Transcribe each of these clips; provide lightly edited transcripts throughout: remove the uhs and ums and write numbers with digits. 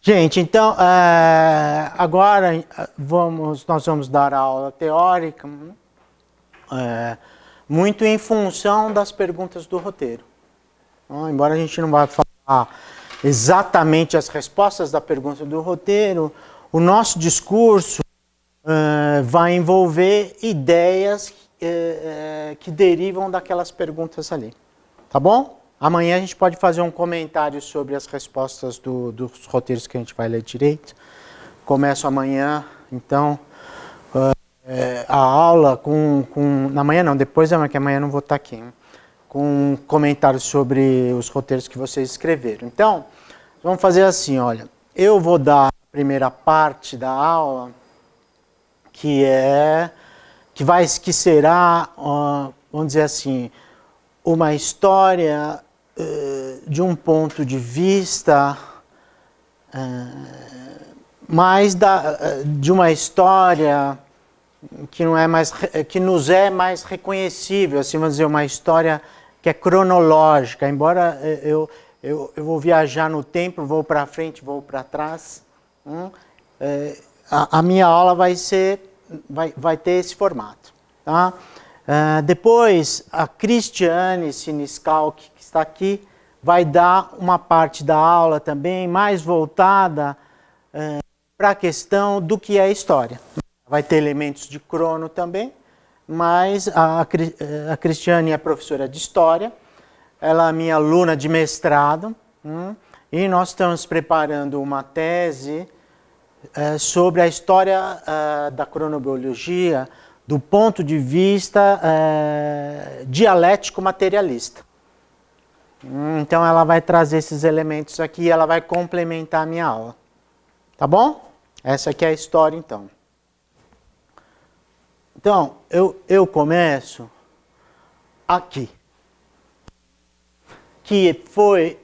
Gente, então, agora nós vamos dar a aula teórica, muito em função das perguntas do roteiro. Embora a gente não vá falar exatamente as respostas da pergunta do roteiro, o nosso discurso vai envolver ideias que derivam daquelas perguntas ali. Tá bom? Amanhã a gente pode fazer um comentário sobre as respostas dos roteiros que a gente vai ler direito. Começo amanhã, então, a aula na manhã não, depois que amanhã eu não vou estar aqui, né? Com comentários sobre os roteiros que vocês escreveram. Então, vamos fazer assim, olha, eu vou dar a primeira parte da aula, que será, vamos dizer assim, uma história de um ponto de vista de uma história que não é mais, que nos é mais reconhecível, assim, vamos dizer, uma história que é cronológica, embora eu vou viajar no tempo, vou para frente, vou para trás, a minha aula vai ter esse formato, tá? Depois, a Cristiane Siniscalchi, que está aqui, vai dar uma parte da aula também mais voltada para a questão do que é história. Vai ter elementos de crono também, mas a Cristiane é professora de história, ela é minha aluna de mestrado, e nós estamos preparando uma tese sobre a história da cronobiologia do ponto de vista dialético-materialista. Então ela vai trazer esses elementos aqui e ela vai complementar a minha aula. Tá bom? Essa aqui é a história, então. Então, eu começo aqui, que foi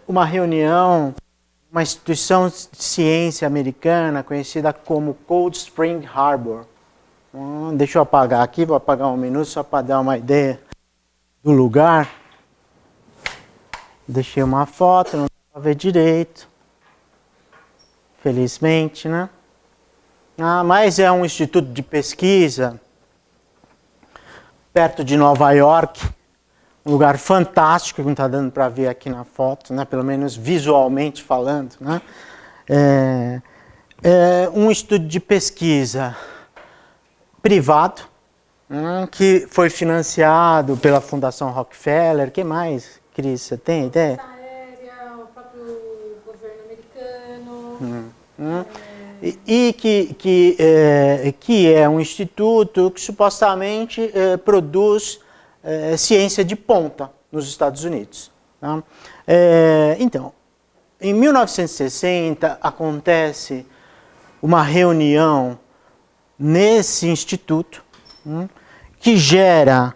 uma reunião, uma instituição de ciência americana conhecida como Cold Spring Harbor. Deixa eu apagar aqui, vou apagar um minuto só para dar uma ideia do lugar. Deixei uma foto, não dá para ver direito. Felizmente, né? Mas é um instituto de pesquisa perto de Nova York, um lugar fantástico que não está dando para ver aqui na foto, né? Pelo menos visualmente falando, né? É um instituto de pesquisa privado, que foi financiado pela Fundação Rockefeller. O que mais, Cris? Você tem ideia? Aérea, o próprio governo americano. E que é um instituto que supostamente produz ciência de ponta nos Estados Unidos. Tá? Então, em 1960 acontece uma reunião nesse instituto que gera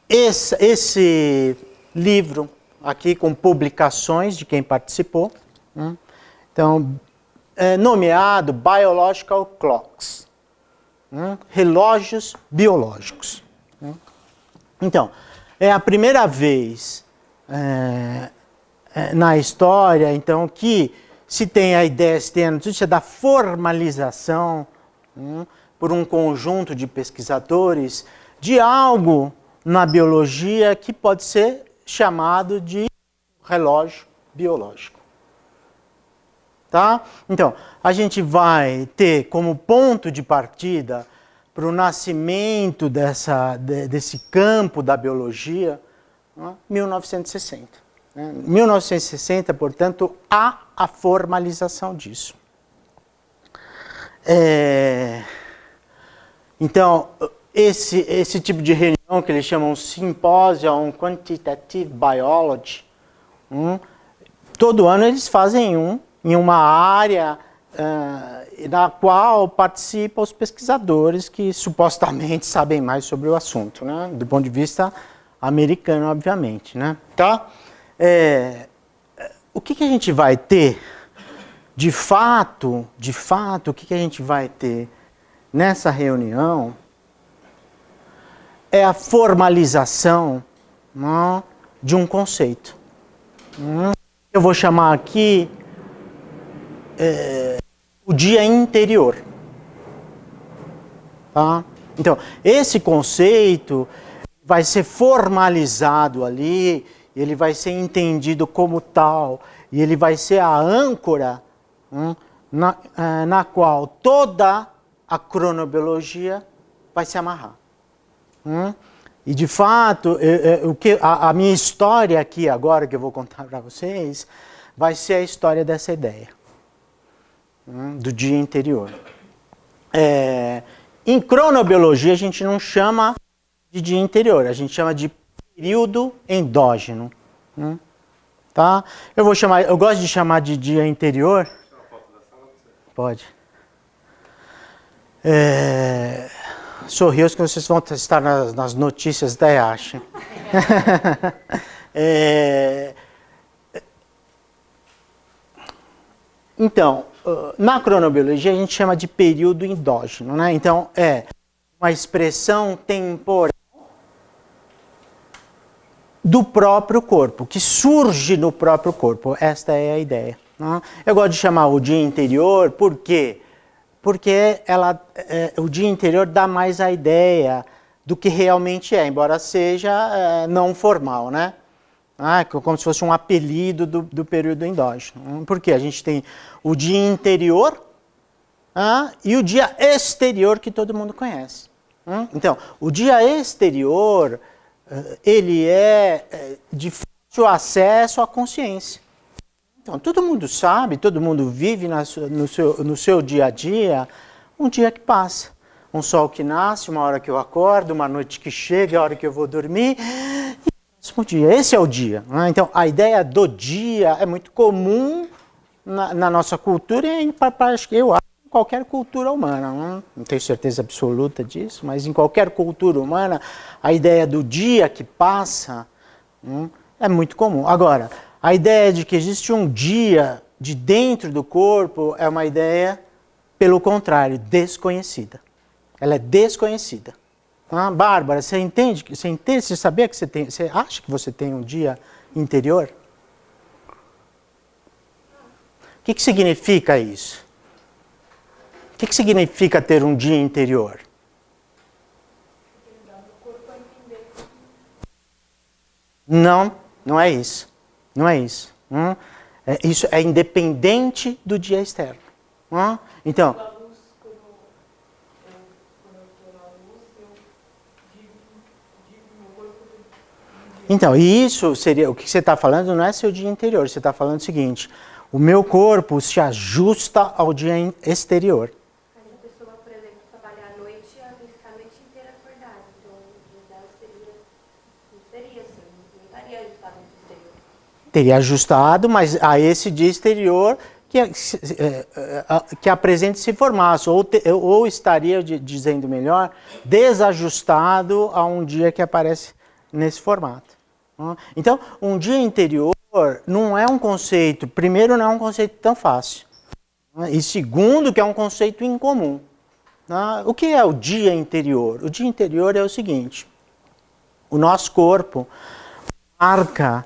esse livro aqui com publicações de quem participou. Então, nomeado Biological Clocks, relógios biológicos. Então, é a primeira vez na história, então, que se tem a ideia, se tem a notícia da formalização por um conjunto de pesquisadores de algo na biologia que pode ser chamado de relógio biológico. Tá? Então, a gente vai ter como ponto de partida para o nascimento desse campo da biologia, 1960. 1960, portanto, há a formalização disso. Então, esse tipo de reunião que eles chamam Symposium on Quantitative Biology, todo ano eles fazem em uma área na qual participam os pesquisadores que supostamente sabem mais sobre o assunto, né? Do ponto de vista americano, obviamente, né? Tá? O que a gente vai ter, de fato, o que a gente vai ter nessa reunião é a formalização, né, de um conceito. eu vou chamar aqui o dia interior. Tá? Então, esse conceito vai ser formalizado ali, ele vai ser entendido como tal, e ele vai ser a âncora na qual toda a cronobiologia vai se amarrar. E, de fato, a minha história aqui agora, que eu vou contar para vocês, vai ser a história dessa ideia, do dia interior. Em cronobiologia, a gente não chama de dia interior, a gente chama de período endógeno. Tá? Eu gosto de chamar de dia interior. Pode. Sorriu que vocês vão estar nas notícias da IASH. Então, na cronobiologia a gente chama de período endógeno, né? Então, é uma expressão temporal do próprio corpo, que surge no próprio corpo. Esta é a ideia. Né? Eu gosto de chamar o dia interior, por quê? Porque o dia interior dá mais a ideia do que realmente é, embora seja não formal, né? Como se fosse um apelido do período endógeno. Porque a gente tem o dia interior e o dia exterior que todo mundo conhece. Então, o dia exterior, ele é de fácil acesso à consciência. Então, todo mundo sabe, todo mundo vive no seu dia a dia, um dia que passa. Um sol que nasce, uma hora que eu acordo, uma noite que chega, a hora que eu vou dormir, e o próximo dia. Esse é o dia. Então, a ideia do dia é muito comum na nossa cultura e acho que eu acho em qualquer cultura humana. Não tenho certeza absoluta disso, mas em qualquer cultura humana, a ideia do dia que passa é muito comum. Agora, a ideia de que existe um dia de dentro do corpo é uma ideia, pelo contrário, desconhecida. Ela é desconhecida. Bárbara, você entende? Você sabia que você acha que você tem um dia interior? O que significa isso? O que significa ter um dia interior? Não, não é isso. Não é isso. Isso é independente do dia externo. Então, e isso seria, o que você está falando não é seu dia interior, você está falando o seguinte, o meu corpo se ajusta ao dia exterior. Mas a pessoa, por exemplo, trabalhar à noite, ela tem que ficar a noite inteira acordada. Então, o dia dela não seria assim, não estaria ajustado no dia exterior. Teria ajustado, mas a esse dia exterior que apresente esse formato, ou estaria, dizendo melhor, desajustado a um dia que aparece nesse formato. Então, um dia interior não é um conceito, primeiro, não é um conceito tão fácil, e segundo, que é um conceito incomum. O que é o dia interior? O dia interior é o seguinte, o nosso corpo marca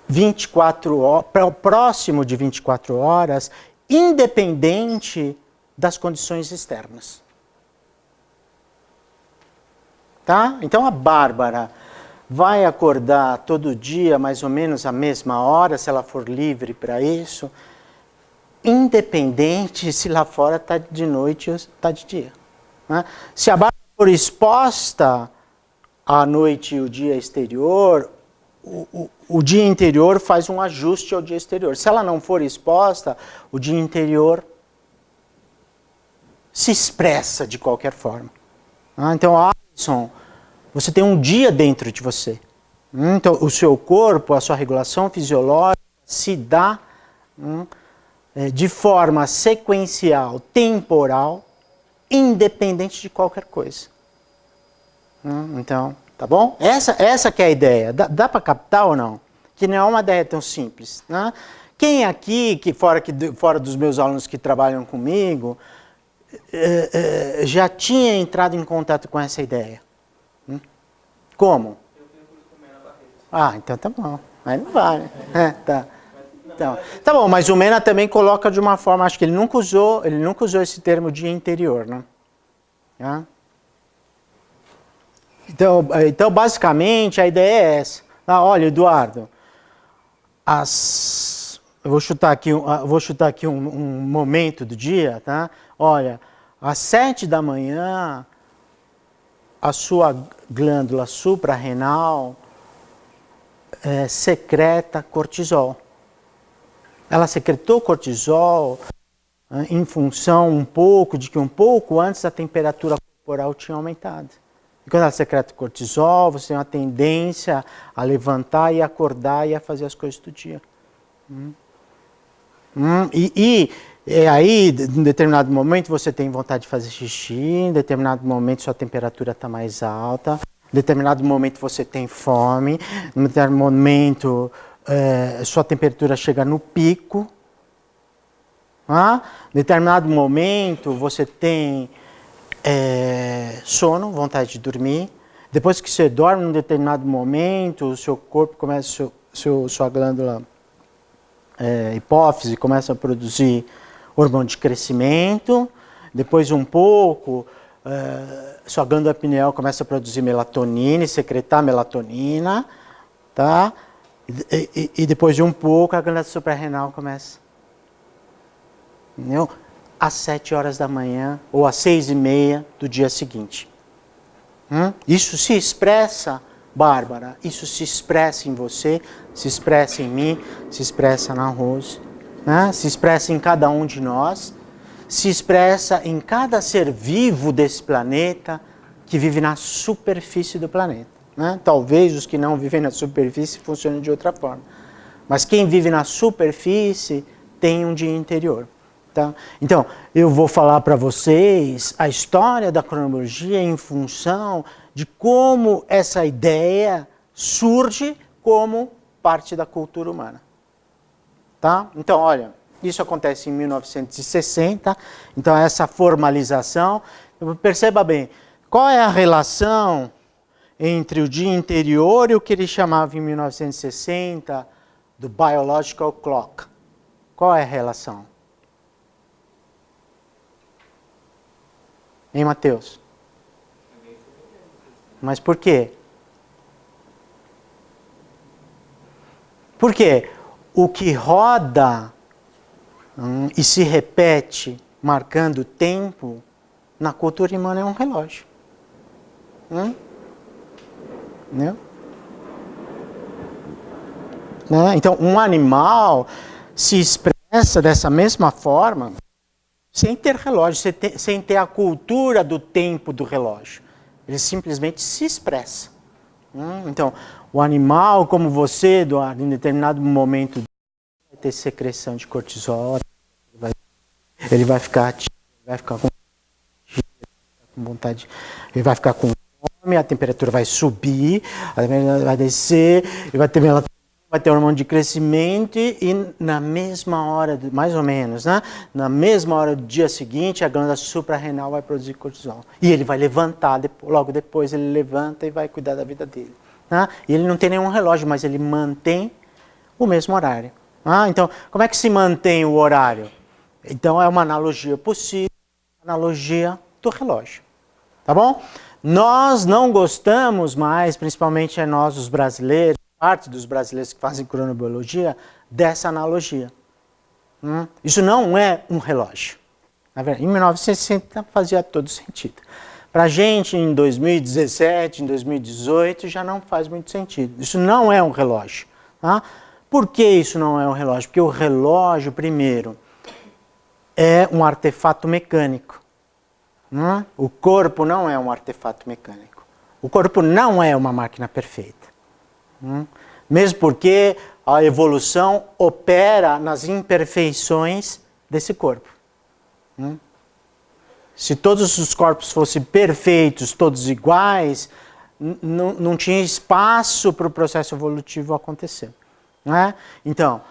24 horas, próximo de 24 horas, independente das condições externas. Tá? Então a Bárbara vai acordar todo dia, mais ou menos à mesma hora, se ela for livre para isso, independente se lá fora está de noite ou está de dia. Né? Se a Bárbara for exposta à noite e o dia exterior, o dia interior faz um ajuste ao dia exterior. Se ela não for exposta, o dia interior se expressa de qualquer forma. Então, Alisson, você tem um dia dentro de você. Então, o seu corpo, a sua regulação fisiológica se dá de forma sequencial, temporal, independente de qualquer coisa. Então, tá bom? Essa que é a ideia. Dá para captar ou não? Que não é uma ideia tão simples. Né? Quem aqui, fora dos meus alunos que trabalham comigo, já tinha entrado em contato com essa ideia? Como? Eu tenho glicemia na barriga. Então tá bom. Aí não vale. Tá. Então, tá bom, mas o Mena também coloca de uma forma, acho que ele nunca usou esse termo dia interior, né? Tá? Então, basicamente, a ideia é essa. Ah, olha, Eduardo, eu vou chutar aqui um momento do dia, tá? Olha, às 7 da manhã, a sua glândula suprarrenal secreta cortisol. Ela secretou cortisol em função um pouco antes a temperatura corporal tinha aumentado. E quando ela secreta cortisol, você tem uma tendência a levantar e acordar e a fazer as coisas do dia. E aí, em determinado momento, você tem vontade de fazer xixi, em determinado momento sua temperatura está mais alta, em determinado momento você tem fome, em determinado momento sua temperatura chega no pico. Em determinado momento você tem sono, vontade de dormir. Depois que você dorme, em determinado momento, o seu corpo começa, sua glândula hipófise começa a produzir hormônio de crescimento. Depois um pouco, sua glândula pineal começa a produzir melatonina e secretar melatonina, tá? E depois de um pouco, a glândula suprarrenal começa. Entendeu? Às 7 horas da manhã ou às 6h30 do dia seguinte. Isso se expressa, Bárbara, isso se expressa em você, se expressa em mim, se expressa na Rose, né? Se expressa em cada um de nós, se expressa em cada ser vivo desse planeta que vive na superfície do planeta. Né? Talvez os que não vivem na superfície funcionem de outra forma. Mas quem vive na superfície tem um dia interior. Tá? Então, eu vou falar para vocês a história da cronologia em função de como essa ideia surge como parte da cultura humana. Tá? Então, olha, isso acontece em 1960, então essa formalização, perceba bem, qual é a relação entre o dia interior e o que ele chamava em 1960 do biological clock? Qual é a relação? Hein, Mateus? Mas por quê? Porque o que roda e se repete marcando o tempo na cultura humana é um relógio. Né? Então, um animal se expressa dessa mesma forma sem ter relógio, sem ter a cultura do tempo do relógio. Ele simplesmente se expressa. Então, o animal, como você, Eduardo, em determinado momento vai ter secreção de cortisol, ele vai ficar ativo, vai ficar com vontade, ele vai ficar com fome, a temperatura vai subir, a temperatura vai descer, ele vai ter melatonina, vai ter hormônio de crescimento e na mesma hora, mais ou menos, né? Na mesma hora do dia seguinte, a glândula suprarrenal vai produzir cortisol. E ele vai levantar, logo depois ele levanta e vai cuidar da vida dele. Né? E ele não tem nenhum relógio, mas ele mantém o mesmo horário. Então, como é que se mantém o horário? Então, é uma analogia possível, analogia do relógio. Tá bom? Nós não gostamos mais, principalmente nós os brasileiros, parte dos brasileiros que fazem cronobiologia, dessa analogia. Isso não é um relógio. Em 1960 fazia todo sentido. Para a gente, em 2017, em 2018, já não faz muito sentido. Isso não é um relógio. Tá? Por que isso não é um relógio? Porque o relógio, primeiro, é um artefato mecânico. O corpo não é um artefato mecânico. O corpo não é uma máquina perfeita. Mesmo porque a evolução opera nas imperfeições desse corpo. Se todos os corpos fossem perfeitos, todos iguais, não tinha espaço para o processo evolutivo acontecer. Então,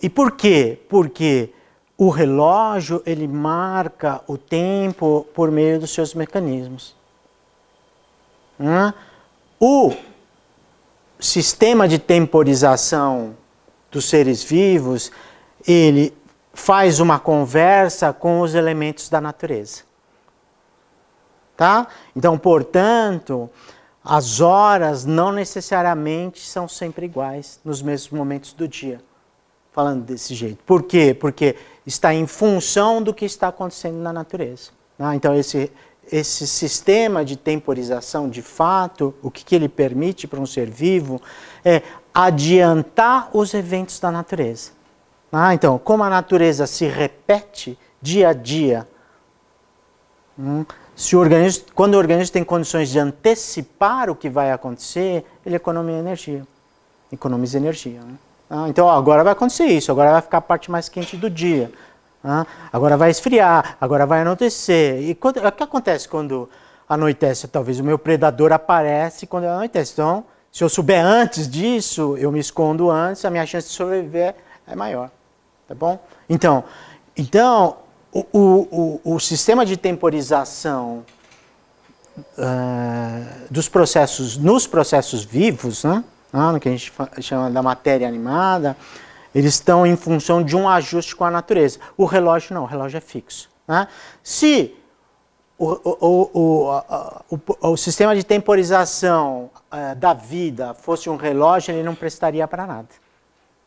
e por quê? Porque o relógio ele marca o tempo por meio dos seus mecanismos. sistema de temporização dos seres vivos, ele faz uma conversa com os elementos da natureza. Tá? Então, portanto, as horas não necessariamente são sempre iguais nos mesmos momentos do dia. Falando desse jeito. Por quê? Porque está em função do que está acontecendo na natureza. Tá? Então, esse sistema de temporização, de fato, o que ele permite para um ser vivo é adiantar os eventos da natureza. Então, como a natureza se repete dia a dia, quando o organismo tem condições de antecipar o que vai acontecer, ele economiza energia. Então, agora vai acontecer isso, agora vai ficar a parte mais quente do dia. Agora vai esfriar, agora vai anoitecer. E o que acontece quando anoitece? Talvez o meu predador aparece quando anoitece. Então, se eu souber antes disso, eu me escondo antes, a minha chance de sobreviver é maior. Tá bom? Então o sistema de temporização nos processos vivos, né? No que a gente chama da matéria animada, eles estão em função de um ajuste com a natureza. O relógio não, o relógio é fixo. Né? Se o sistema de temporização da vida fosse um relógio, ele não prestaria para nada.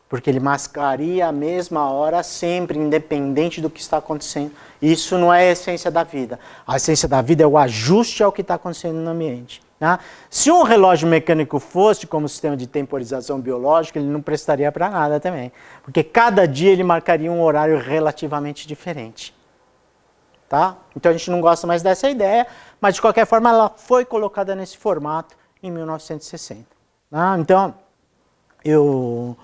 Porque ele mascaria a mesma hora sempre, independente do que está acontecendo. Isso não é a essência da vida. A essência da vida é o ajuste ao que está acontecendo no ambiente. Tá? Se um relógio mecânico fosse como sistema de temporização biológica, ele não prestaria para nada também. Porque cada dia ele marcaria um horário relativamente diferente. Tá? Então a gente não gosta mais dessa ideia, mas de qualquer forma ela foi colocada nesse formato em 1960. Tá? Então, eu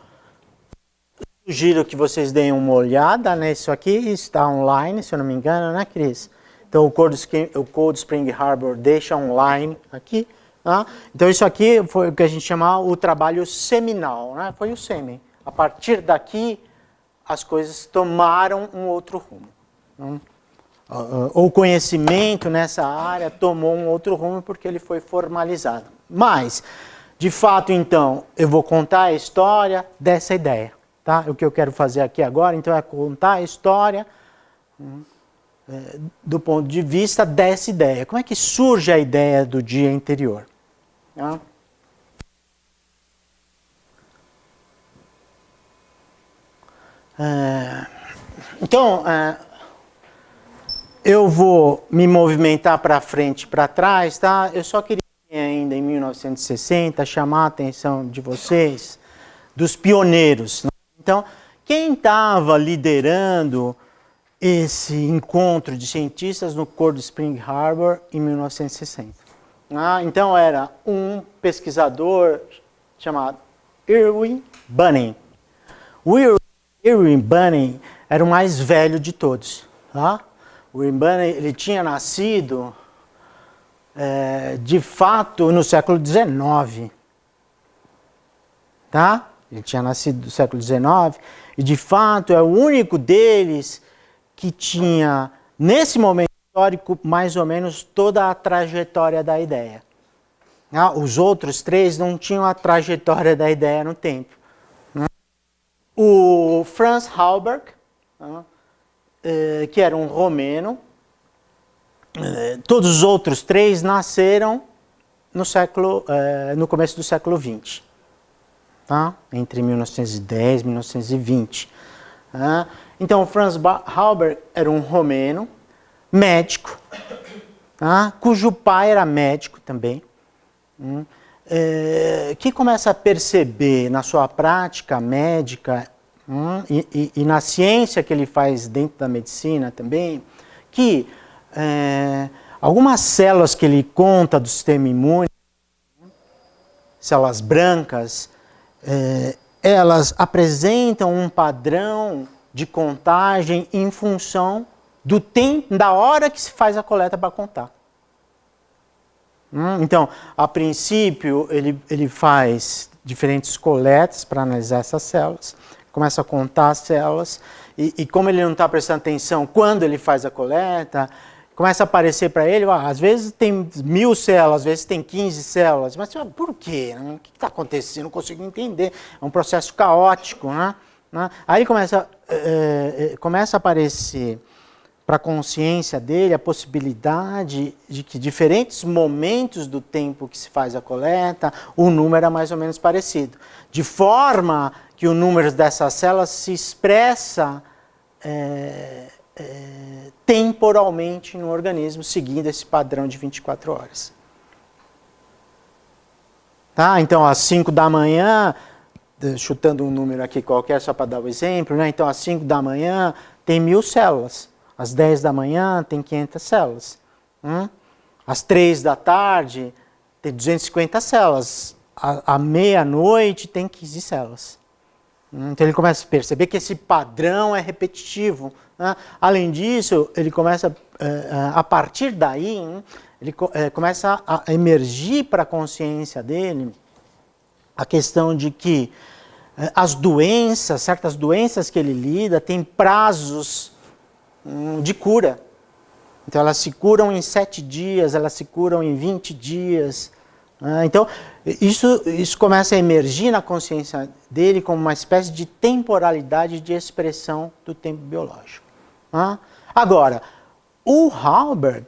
sugiro que vocês deem uma olhada nisso aqui, está online, se eu não me engano, né, Cris? Então, o Cold Spring Harbor deixa online aqui. Tá? Então, isso aqui foi o que a gente chama o trabalho seminal, né? Foi o sêmen. A partir daqui, as coisas tomaram um outro rumo. Né? O conhecimento nessa área tomou um outro rumo porque ele foi formalizado. Mas, de fato, então, eu vou contar a história dessa ideia. Tá? O que eu quero fazer aqui agora, então, é contar a história do ponto de vista dessa ideia. Como é que surge a ideia do dia interior? Tá? Então, eu vou me movimentar para frente e para trás, tá? Eu só queria ainda em 1960 chamar a atenção de vocês dos pioneiros. Né? Então, quem estava liderando esse encontro de cientistas no Cold Spring Harbor em 1960? Então, era um pesquisador chamado Irwin Bunning. O Irwin Bunning era o mais velho de todos. Tá? O Irwin Bunning ele tinha nascido, de fato, no século XIX. Tá? Ele tinha nascido no século XIX e, de fato, é o único deles que tinha, nesse momento histórico, mais ou menos toda a trajetória da ideia. Os outros três não tinham a trajetória da ideia no tempo. O Franz Halberg, que era um romeno, todos os outros três nasceram no começo do século XX. Tá? Entre 1910 e 1920. Então, Franz Halberg era um romeno, médico, cujo pai era médico também, que começa a perceber na sua prática médica e na ciência que ele faz dentro da medicina também, que algumas células que ele conta do sistema imune, células brancas, elas apresentam um padrão de contagem em função do tempo, da hora que se faz a coleta para contar. Então, a princípio, ele faz diferentes coletas para analisar essas células, começa a contar as células, e como ele não está prestando atenção quando ele faz a coleta, começa a aparecer para ele, às vezes tem 1000 células, às vezes tem 15 células, mas por quê? O que está acontecendo? Não consigo entender. É um processo caótico, né? Aí começa a aparecer para a consciência dele a possibilidade de que diferentes momentos do tempo que se faz a coleta, o número é mais ou menos parecido. De forma que o número dessas células se expressa temporalmente no organismo, seguindo esse padrão de 24 horas. Tá? Então, às 5 da manhã, chutando um número aqui qualquer, só para dar o exemplo, né? Então, às 5 da manhã tem 1000 células. Às 10 da manhã tem 500 células. Às 3 da tarde tem 250 células. À meia-noite tem 15 células. Então ele começa a perceber que esse padrão é repetitivo. Né? Além disso, ele começa, a partir daí, ele começa a emergir para a consciência dele a questão de que as doenças, certas doenças que ele lida, têm prazos de cura. Então elas se curam em 7 dias, elas se curam em 20 dias. Então isso começa a emergir na consciência dele como uma espécie de temporalidade de expressão do tempo biológico. Agora, o Halberg,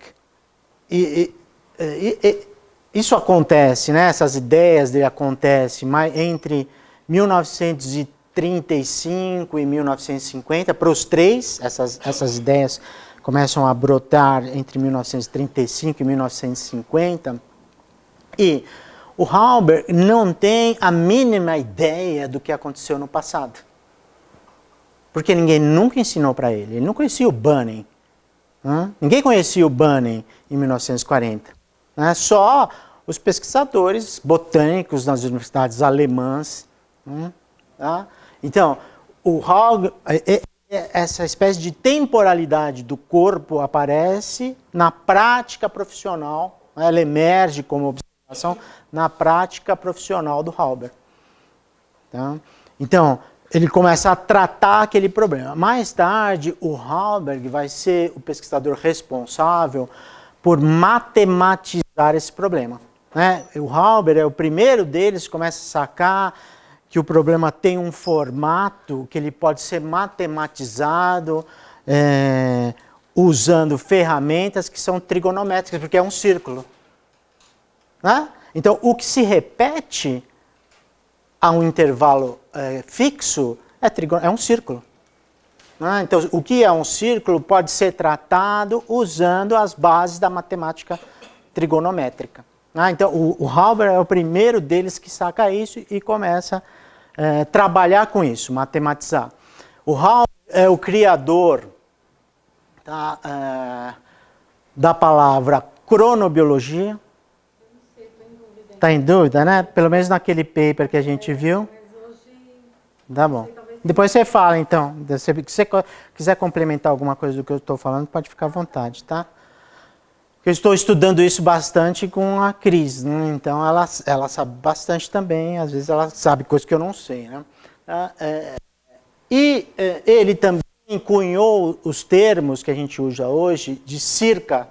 isso acontece, né? Essas ideias dele acontecem entre 1935 e 1950, para os três, essas ideias começam a brotar entre 1935 e 1950, e o Halberg não tem a mínima ideia do que aconteceu no passado. Porque ninguém nunca ensinou para ele. Ele não conhecia o Bunning. Ninguém conhecia o Bunning em 1940. Só os pesquisadores botânicos nas universidades alemãs. Então, o Halberg, essa espécie de temporalidade do corpo aparece na prática profissional. Ela emerge como observação na prática profissional do Halberg. Então, ele começa a tratar aquele problema. Mais tarde, o Halberg vai ser o pesquisador responsável por matematizar esse problema. O Halberg é o primeiro deles que começa a sacar que o problema tem um formato que ele pode ser matematizado usando ferramentas que são trigonométricas, porque é um círculo. Então, o que se repete a um intervalo fixo é um círculo. Então, o que é um círculo pode ser tratado usando as bases da matemática trigonométrica. Então, o Halberg é o primeiro deles que saca isso e começa a trabalhar com isso, matematizar. O Halberg é o criador da palavra cronobiologia. Está em dúvida, né? Pelo menos naquele paper que a gente viu. Mas hoje, Tá bom. Depois você fala, então. Se você quiser complementar alguma coisa do que eu estou falando, pode ficar à vontade, tá? Eu estou estudando isso bastante com a Cris, né? Então ela sabe bastante também, às vezes ela sabe coisas que eu não sei, né? Ele também cunhou os termos que a gente usa hoje de circa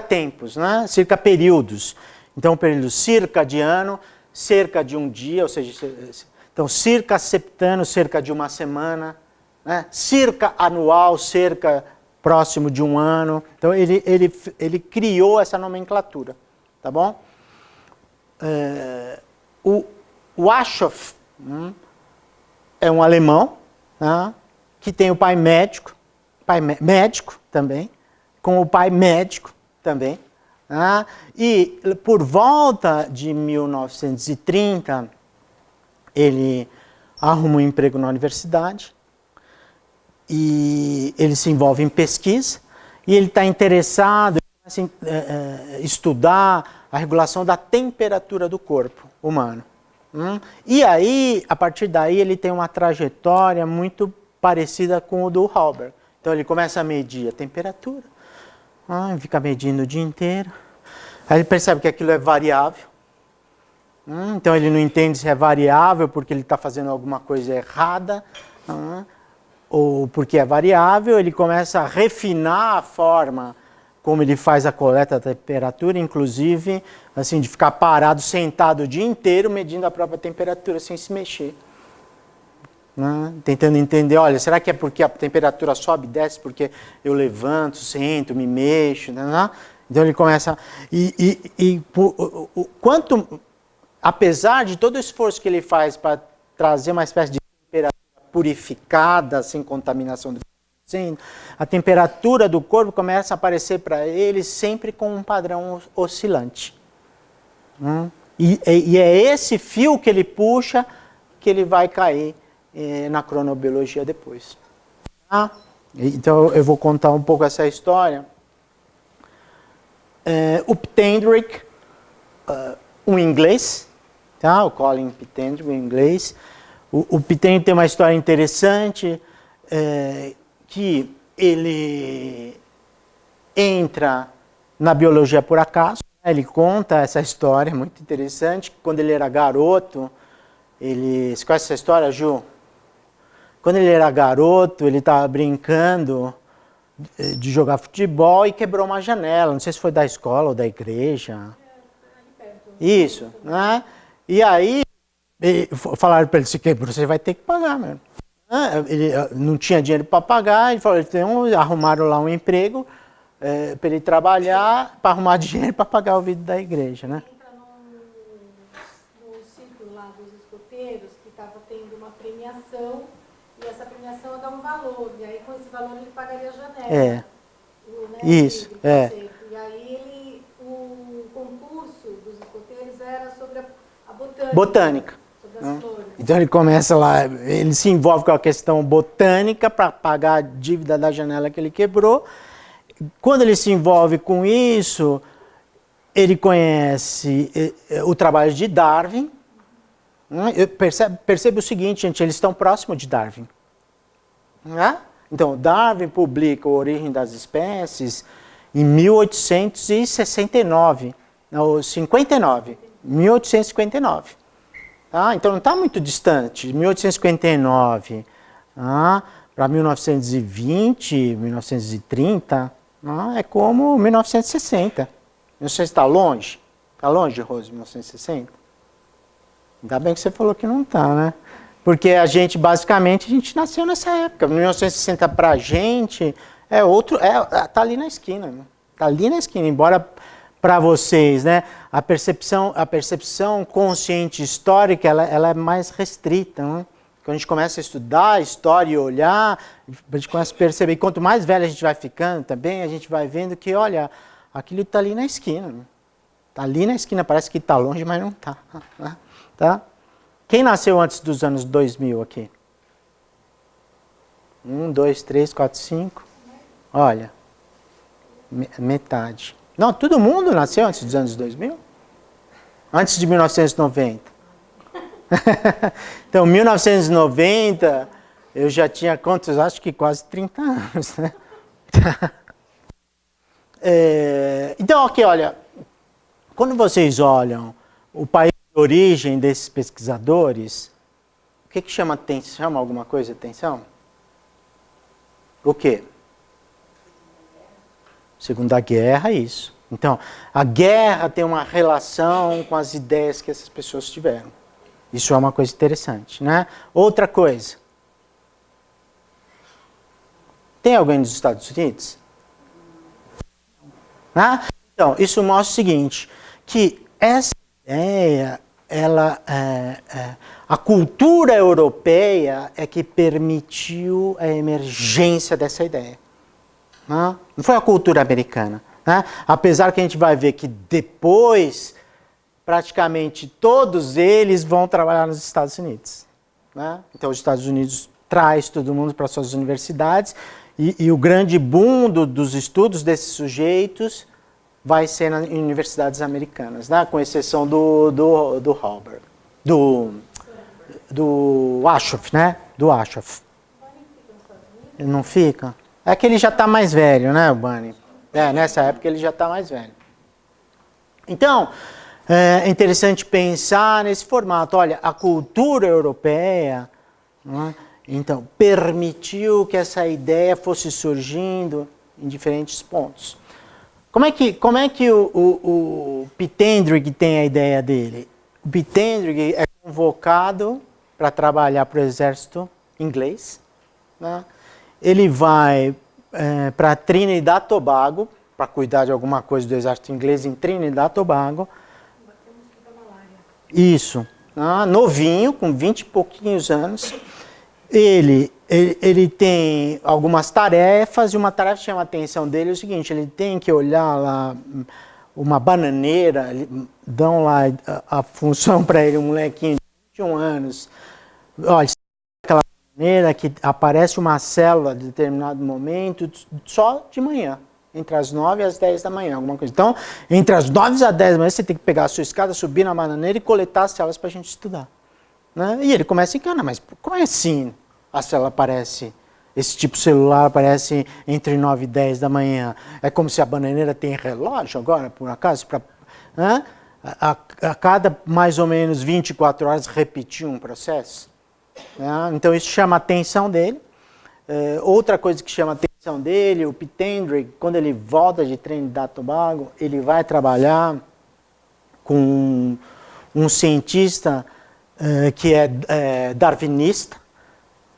tempos, né? Circa períodos. Então, o período circadiano, cerca de um dia, ou seja, então, circa septano, cerca de uma semana, né? Circa anual, cerca próximo de um ano. Então, ele criou essa nomenclatura, tá bom? O Aschoff é um alemão, né, que tem o pai médico também, com o pai médico também. E por volta de 1930, ele arruma um emprego na universidade e ele se envolve em pesquisa e ele está interessado em estudar a regulação da temperatura do corpo humano. E aí, a partir daí, ele tem uma trajetória muito parecida com o do Halberg. Então ele começa a medir a temperatura, fica medindo o dia inteiro. Aí ele percebe que aquilo é variável. Então ele não entende se é variável porque ele está fazendo alguma coisa errada, ou porque é variável. Ele começa a refinar a forma como ele faz a coleta da temperatura, inclusive, assim, de ficar parado, sentado o dia inteiro, medindo a própria temperatura sem se mexer. Né? Tentando entender, olha, será que é porque a temperatura sobe e desce, porque eu levanto, sento, me mexo, né? Então ele começa... quanto, apesar de todo o esforço que ele faz para trazer uma espécie de temperatura purificada, sem contaminação do que está acontecendo, a temperatura do corpo começa a aparecer para ele sempre com um padrão oscilante. E é esse fio que ele puxa que ele vai cair na cronobiologia depois. Tá? Então eu vou contar um pouco essa história. O Ptendrick, um inglês, tá? O Colin Ptendrick, um inglês. O Ptendrick tem uma história interessante, que ele entra na biologia por acaso. Ele conta essa história muito interessante. Quando ele era garoto, você conhece essa história, Ju? Quando ele era garoto, ele estava brincando de jogar futebol e quebrou uma janela. Não sei se foi da escola ou da igreja. Isso, né? E aí, falaram para ele, se quebrou, você vai ter que pagar mesmo. Ele não tinha dinheiro para pagar, ele falou, arrumaram lá um emprego para ele trabalhar, para arrumar dinheiro para pagar o vidro da igreja, né? Entra no círculo lá dos escoteiros, que estava tendo uma premiação, e essa premiação dá um valor, e aí com esse valor ele pagaria a janela. Isso, E aí o concurso dos escoteiros era sobre a botânica. Botânica. Sobre as flores. Então ele começa lá, ele se envolve com a questão botânica para pagar a dívida da janela que ele quebrou. Quando ele se envolve com isso, ele conhece o trabalho de Darwin. Percebe o seguinte, gente, eles estão próximos de Darwin. Então, Darwin publica A Origem das Espécies em 1869. Não, 59. 1859. Então não está muito distante. 1859 para 1920, 1930, é como 1960. Você está longe? Está longe, Rose, 1960? Ainda bem que você falou que não está, né? Porque a gente nasceu nessa época. 1960 para a gente tá ali na esquina. Né? Tá ali na esquina, embora para vocês, né, a percepção consciente histórica, ela é mais restrita, né? Quando a gente começa a estudar a história e olhar, a gente começa a perceber, e quanto mais velho a gente vai ficando também, a gente vai vendo que, olha, aquilo está ali na esquina. Né? Está ali na esquina, parece que está longe, mas não está. Tá? Quem nasceu antes dos anos 2000 aqui? 1, 2, 3, 4, 5. Olha, metade. Não, todo mundo nasceu antes dos anos 2000? Antes de 1990. Então, 1990, eu já tinha quantos? Acho que quase 30 anos. Né? Então, aqui, olha, quando vocês olham o país de origem desses pesquisadores, o que chama atenção? Chama alguma coisa atenção? O quê? Segunda Guerra, isso. Então, a guerra tem uma relação com as ideias que essas pessoas tiveram. Isso é uma coisa interessante, né? Outra coisa. Tem alguém dos Estados Unidos? Então, isso mostra o seguinte, que essa ideia, a cultura europeia é que permitiu a emergência dessa ideia. Não foi a cultura americana. Né? Apesar que a gente vai ver que depois, praticamente todos eles vão trabalhar nos Estados Unidos. Né? Então, os Estados Unidos traz todo mundo para suas universidades e o grande boom dos estudos desses sujeitos vai ser nas universidades americanas, né? Com exceção do Halberg, do Aschoff, né? Do Aschoff. Ele não fica? É que ele já está mais velho, né, o Bunny? Nessa época ele já está mais velho. Então, é interessante pensar nesse formato. Olha, a cultura europeia, né, então, permitiu que essa ideia fosse surgindo em diferentes pontos. Como é que o Pitendrick tem a ideia dele? O Pitendrick é convocado para trabalhar para o exército inglês, né? Ele vai para Trinidad e Tobago, para cuidar de alguma coisa do exército inglês em Trinidad e Tobago. Isso, né? Novinho, com 20 e pouquinhos anos. Ele tem algumas tarefas, e uma tarefa que chama a atenção dele é o seguinte: ele tem que olhar lá uma bananeira, dão lá a função para ele, um molequinho de 21 anos. Olha, aquela bananeira que aparece uma célula de determinado momento, só de manhã, entre as 9 e as 10 da manhã, alguma coisa. Então, entre as 9 e as 10 da manhã, você tem que pegar a sua escada, subir na bananeira e coletar as células para a gente estudar. Né? E ele começa a encanar, mas como é assim? A célula aparece, esse tipo celular aparece entre 9 e 10 da manhã. É como se a bananeira tem relógio agora, por acaso, para a cada mais ou menos 24 horas repetir um processo. Então isso chama a atenção dele. Outra coisa que chama a atenção dele, o Pitendrick, quando ele volta de Trinidad e Tobago, ele vai trabalhar com um cientista que é darwinista,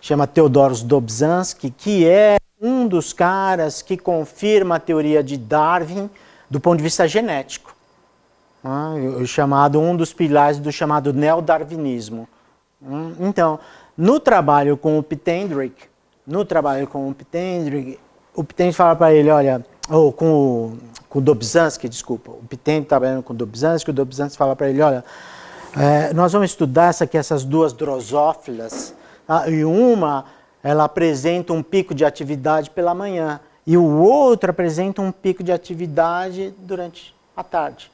chama Theodorus Dobzhansky, que é um dos caras que confirma a teoria de Darwin do ponto de vista genético. Chamado um dos pilares do chamado neodarwinismo. Então, no trabalho com o Pitendrick, o Pitendrick fala para ele, olha, ou com o Dobzhansky, desculpa, o Pitendrick trabalhando com o Dobzhansky fala para ele, olha, nós vamos estudar essas duas drosófilas. E uma, ela apresenta um pico de atividade pela manhã, e o outro apresenta um pico de atividade durante a tarde.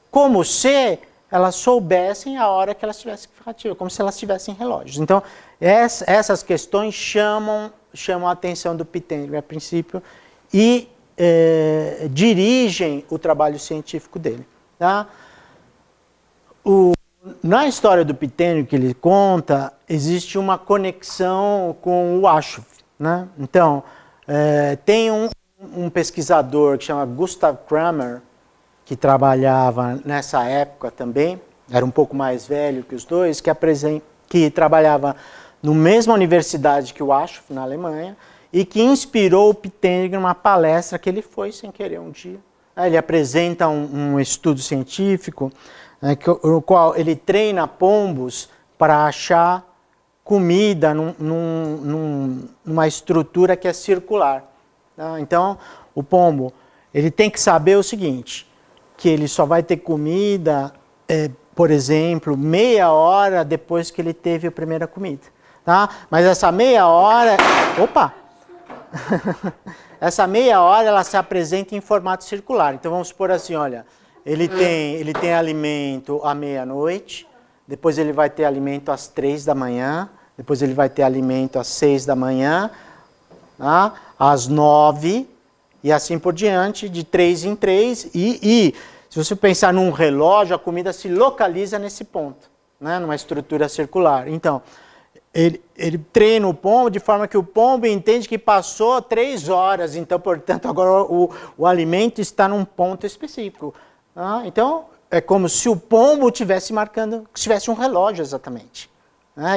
Como se elas soubessem a hora que elas tivessem que ficar ativas, como se elas tivessem relógios. Então, essas questões chamam a atenção do Pitendrick a princípio e dirigem o trabalho científico dele. Tá? Na história do Pitendrick que ele conta, existe uma conexão com o Ashov, né? Então, tem um pesquisador que chama Gustav Kramer, que trabalhava nessa época também, era um pouco mais velho que os dois, que trabalhava na mesma universidade que o Ashov, na Alemanha, e que inspirou o Pitendrick numa palestra que ele foi sem querer um dia. Ele apresenta um estudo científico, no qual ele treina pombos para achar comida numa estrutura que é circular. Tá? Então, o pombo ele tem que saber o seguinte, que ele só vai ter comida, por exemplo, meia hora depois que ele teve a primeira comida. Tá? Mas essa meia hora... Opa! Essa meia hora ela se apresenta em formato circular. Então, vamos supor assim, olha... Ele tem alimento à meia-noite, depois ele vai ter alimento às 3 da manhã, depois ele vai ter alimento às 6 da manhã, tá? Às 9 e assim por diante, de 3 em 3. E se você pensar num relógio, a comida se localiza nesse ponto, né? Numa estrutura circular. Então, ele treina o pombo de forma que o pombo entende que passou 3 horas, então, portanto, agora o alimento está num ponto específico. Então, é como se o pombo estivesse marcando, que tivesse um relógio exatamente.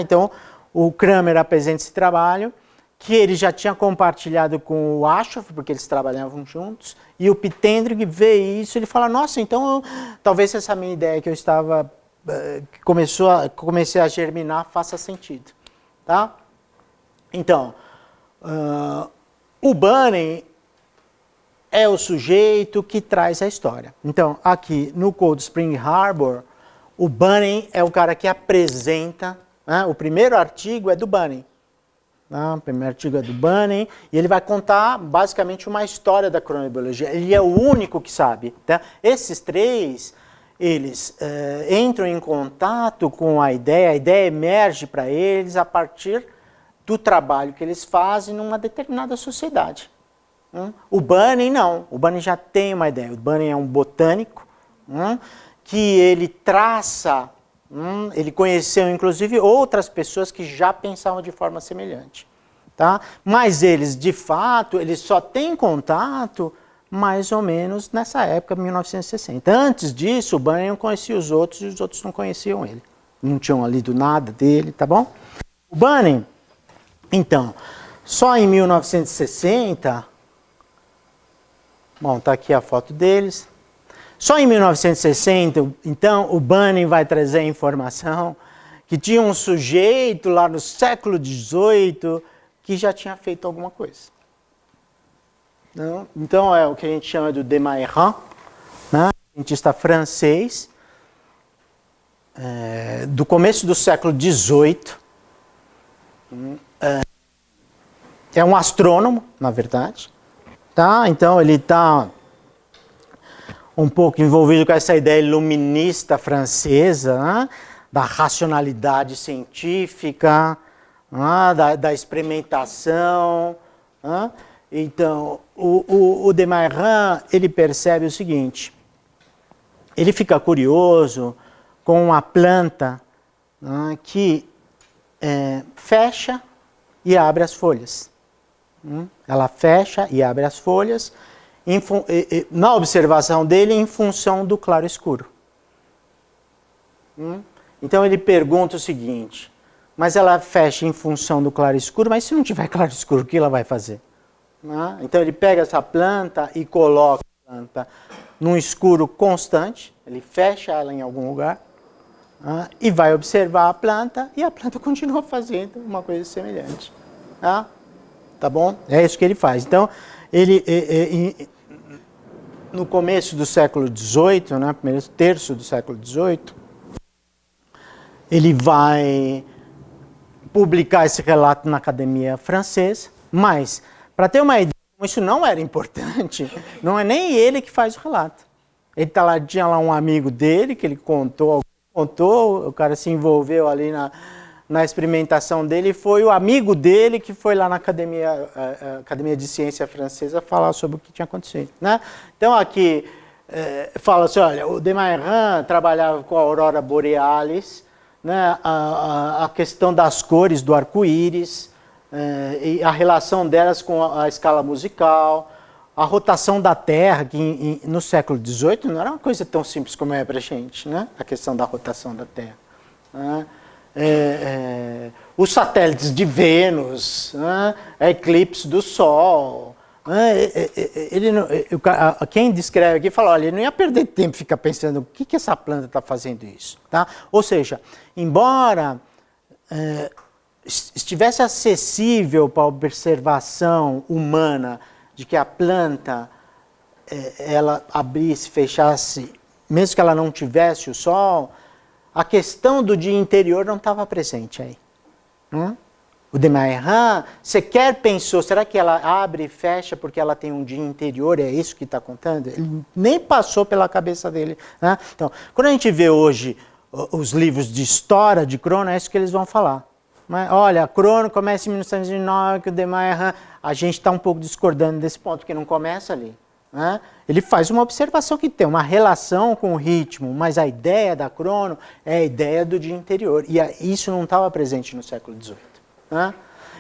Então, o Kramer apresenta esse trabalho, que ele já tinha compartilhado com o Ashov, porque eles trabalhavam juntos, e o Pitendrick vê isso, ele fala, nossa, então, talvez essa minha ideia que eu estava, comecei a germinar, faça sentido. Tá? Então, o Bunning é o sujeito que traz a história. Então, aqui no Cold Spring Harbor, o Bunning é o cara que apresenta, né? O primeiro artigo é do Bunning. O primeiro artigo é do Bunning, e ele vai contar basicamente uma história da cronobiologia. Ele é o único que sabe. Tá? Esses três, eles entram em contato com a ideia emerge para eles a partir do trabalho que eles fazem numa determinada sociedade. O Bunning não, o Bunning já tem uma ideia. O Bunning é um botânico que ele traça, ele conheceu inclusive outras pessoas que já pensavam de forma semelhante. Tá? Mas eles, de fato, eles só têm contato mais ou menos nessa época, 1960. Antes disso, o Bunyan conhecia os outros e os outros não conheciam ele. Não tinham lido nada dele, tá bom? O Bunyan, então, só em 1960, bom, tá aqui a foto deles. Só em 1960, então, o Bunyan vai trazer a informação que tinha um sujeito lá no século XVIII que já tinha feito alguma coisa. Não? Então, é o que a gente chama de Desmarais, né? Cientista francês, do começo do século XVIII. É um astrônomo, na verdade. Tá? Então, ele está um pouco envolvido com essa ideia iluminista francesa, né? Da racionalidade científica, né? Da experimentação. Né? Então, o Desmarais, ele percebe o seguinte, ele fica curioso com uma planta, né, que fecha e abre as folhas. Ela fecha e abre as folhas, na observação dele, em função do claro-escuro. Então, ele pergunta o seguinte, mas ela fecha em função do claro-escuro, mas se não tiver claro-escuro, o que ela vai fazer? Então ele pega essa planta e coloca a planta num escuro constante, ele fecha ela em algum lugar, e vai observar a planta e a planta continua fazendo uma coisa semelhante. Tá bom? É isso que ele faz. Então, ele, no começo do século XVIII, né, primeiro terço do século XVIII, ele vai publicar esse relato na Academia Francesa, mas para ter uma ideia, isso não era importante, não é nem ele que faz o relato. Ele tinha lá um amigo dele que ele contou, o cara se envolveu ali na experimentação dele, e foi o amigo dele que foi lá na Academia de Ciência Francesa falar sobre o que tinha acontecido. Né? Então aqui fala assim, olha, o Desmarais trabalhava com a aurora borealis, né? A questão das cores do arco-íris, e a relação delas com a escala musical, a rotação da Terra, que no século XVIII não era uma coisa tão simples como é para a gente, né? A questão da rotação da Terra. Né? Os satélites de Vênus, né? A eclipse do Sol. Né? Quem descreve aqui fala, olha, ele não ia perder tempo ficar pensando o que essa planta está fazendo isso. Tá? Ou seja, embora estivesse acessível para a observação humana de que a planta ela abrisse, fechasse, mesmo que ela não tivesse o sol, a questão do dia interior não estava presente aí. O Desmarais sequer pensou, será que ela abre e fecha porque ela tem um dia interior, é isso que está contando? Ele nem passou pela cabeça dele. Né? Então, quando a gente vê hoje os livros de história de Crono, é isso que eles vão falar. Mas, olha, Crono começa em 1909, que o Desmarais, a gente está um pouco discordando desse ponto, porque não começa ali. Né? Ele faz uma observação que tem uma relação com o ritmo, mas a ideia da Crono é a ideia do dia interior, e isso não estava presente no século XVIII. Né?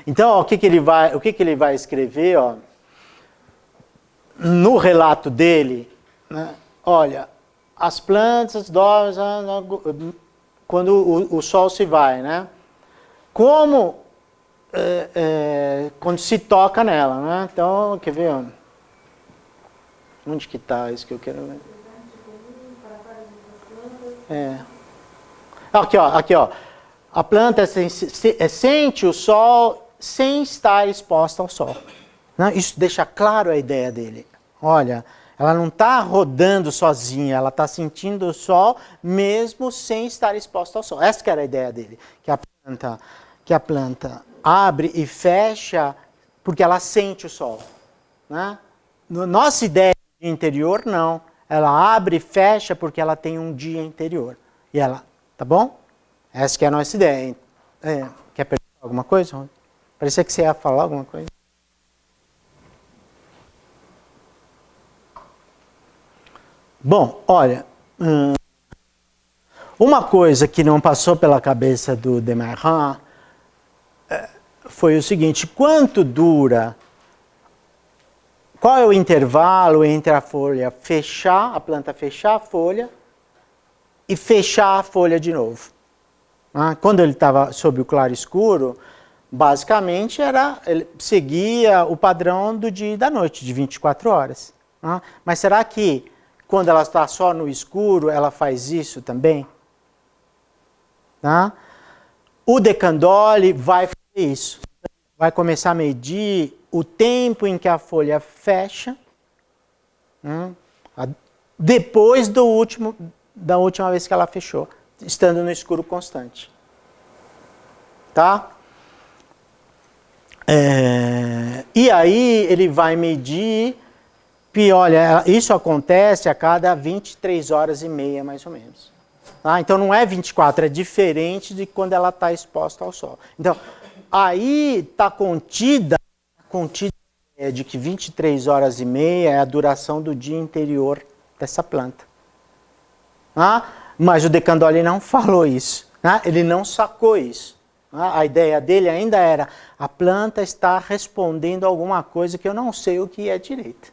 Então, ó, o que ele vai escrever? Ó, no relato dele, né? Olha, as plantas dormem quando o sol se vai, né? Como quando se toca nela, né? Então, quer ver? Ó, onde que está isso que eu quero ver? Aqui, ó. A planta sente o sol sem estar exposta ao sol. Né? Isso deixa claro a ideia dele. Olha, ela não está rodando sozinha, ela está sentindo o sol mesmo sem estar exposta ao sol. Essa que era a ideia dele, que a planta abre e fecha porque ela sente o sol. Né? Nossa ideia de interior, não. Ela abre e fecha porque ela tem um dia interior. E ela, tá bom? Essa que é a nossa ideia. Quer perguntar alguma coisa? Parecia que você ia falar alguma coisa. Bom, olha, uma coisa que não passou pela cabeça do Desmarais foi o seguinte: quanto dura qual é o intervalo entre a folha fechar, a planta fechar a folha e fechar a folha de novo? Quando ele estava sob o claro escuro, basicamente ele seguia o padrão do dia e da noite, de 24 horas. Mas será que quando ela está só no escuro, ela faz isso também? O De Candolle vai fazer isso. Vai começar a medir o tempo em que a folha fecha, depois da última vez que ela fechou, estando no escuro constante. Tá? E aí ele vai medir, e olha, isso acontece a cada 23 horas e meia, mais ou menos. Tá? Então não é 24, é diferente de quando ela está exposta ao sol. Então, aí está contida de que 23 horas e meia é a duração do dia interior dessa planta. Mas o De Candolle não falou isso, ele não sacou isso. A ideia dele ainda era, a planta está respondendo a alguma coisa que eu não sei o que é direito.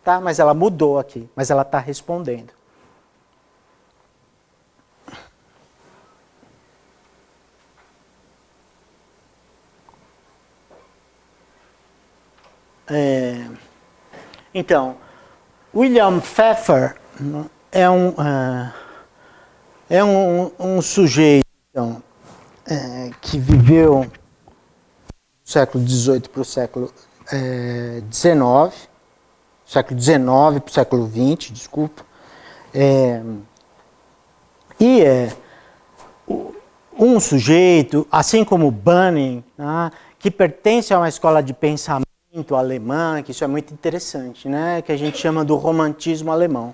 Tá? Mas ela mudou aqui, mas ela está respondendo. Então, William Pfeffer é um sujeito então, que viveu do século XVIII para o século XIX, século XIX para o século XX, desculpa. Um sujeito, assim como Bunning, que pertence a uma escola de pensamento alemã, que isso é muito interessante, que a gente chama do romantismo alemão.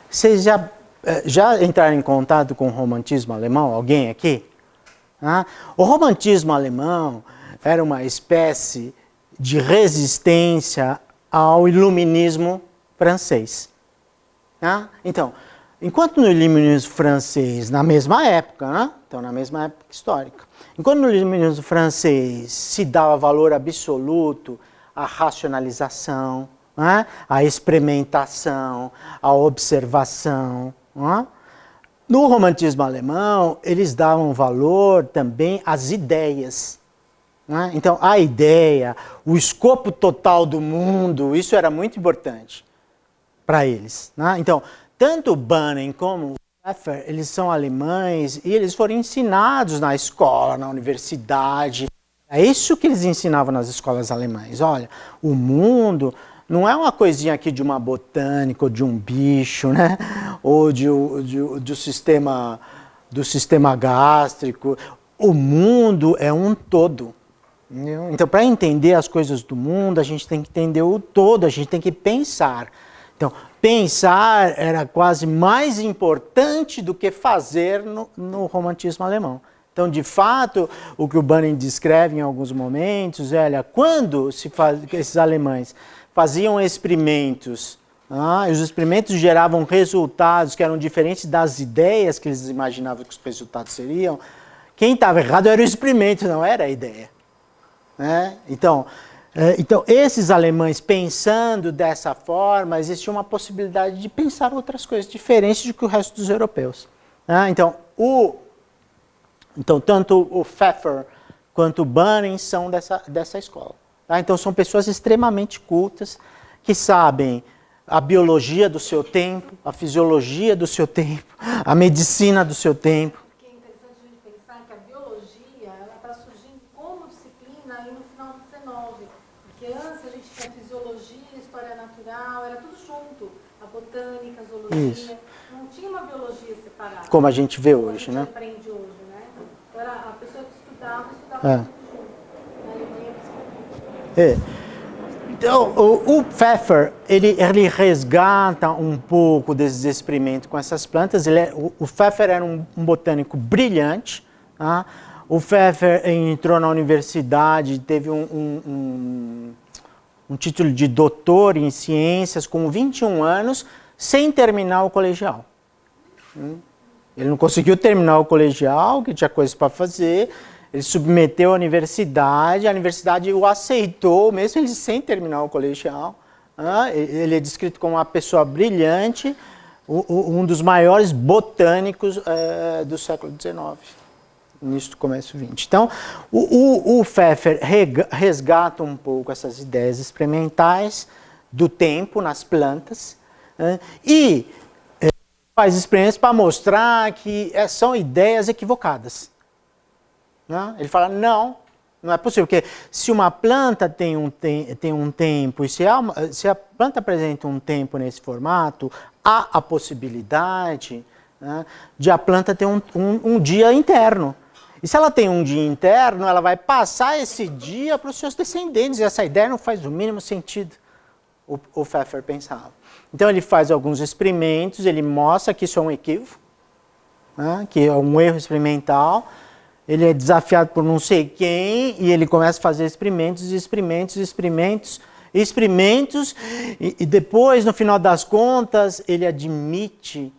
Vocês já entraram em contato com o romantismo alemão? Alguém aqui? O romantismo alemão era uma espécie de resistência ao iluminismo francês. Então, enquanto no iluminismo francês, na mesma época, então na mesma época histórica, enquanto no iluminismo francês se dava valor absoluto à racionalização, à experimentação, à observação, no romantismo alemão eles davam valor também às ideias. Então a ideia, o escopo total do mundo, isso era muito importante para eles. Então, tanto Bunning como Pfeffer, eles são alemães e eles foram ensinados na escola, na universidade. É isso que eles ensinavam nas escolas alemãs. Olha, o mundo não é uma coisinha aqui de uma botânica ou de um bicho, ou do sistema gástrico. O mundo é um todo. Entendeu? Então, para entender as coisas do mundo, a gente tem que entender o todo, a gente tem que pensar. Então, pensar era quase mais importante do que fazer no romantismo alemão. Então, de fato, o que o Bunning descreve em alguns momentos, quando esses alemães faziam experimentos, e os experimentos geravam resultados que eram diferentes das ideias que eles imaginavam que os resultados seriam, quem estava errado era o experimento, não era a ideia. Então, esses alemães pensando dessa forma, existia uma possibilidade de pensar outras coisas diferentes do que o resto dos europeus. Então, tanto o Pfeffer quanto o Bunning são dessa escola. Então, são pessoas extremamente cultas, que sabem a biologia do seu tempo, a fisiologia do seu tempo, a medicina do seu tempo. O que é interessante a gente pensar que a biologia está surgindo como disciplina aí no final do 19. Porque antes a gente tinha fisiologia, história natural, era tudo junto. A botânica, a zoologia. Isso. Não tinha uma biologia separada. Como a gente vê hoje, né? Como a gente aprende hoje, Então era a pessoa que estudava tudo junto. Na Alemanha, principalmente. Então, o Pfeffer, ele resgata um pouco desses experimentos com essas plantas. O Pfeffer era um botânico brilhante. O Pfeffer entrou na universidade, teve um título de doutor em ciências com 21 anos, sem terminar o colegial. Ele não conseguiu terminar o colegial, que tinha coisas para fazer. Ele submeteu à universidade, a universidade o aceitou, mesmo ele sem terminar o colegial. Ele é descrito como uma pessoa brilhante, um dos maiores botânicos do século XIX, início do começo XX. Então, o Pfeffer resgata um pouco essas ideias experimentais do tempo nas plantas e faz experiências para mostrar que são ideias equivocadas. Ele fala, não é possível, porque se uma planta tem um tempo, e se a planta apresenta um tempo nesse formato, há a possibilidade de a planta ter um dia interno. E se ela tem um dia interno, ela vai passar esse dia para os seus descendentes, e essa ideia não faz o mínimo sentido, o Pfeffer pensava. Então ele faz alguns experimentos, ele mostra que isso é um equívoco, que é um erro experimental. Ele é desafiado por não sei quem e ele começa a fazer experimentos, e depois, no final das contas, ele admite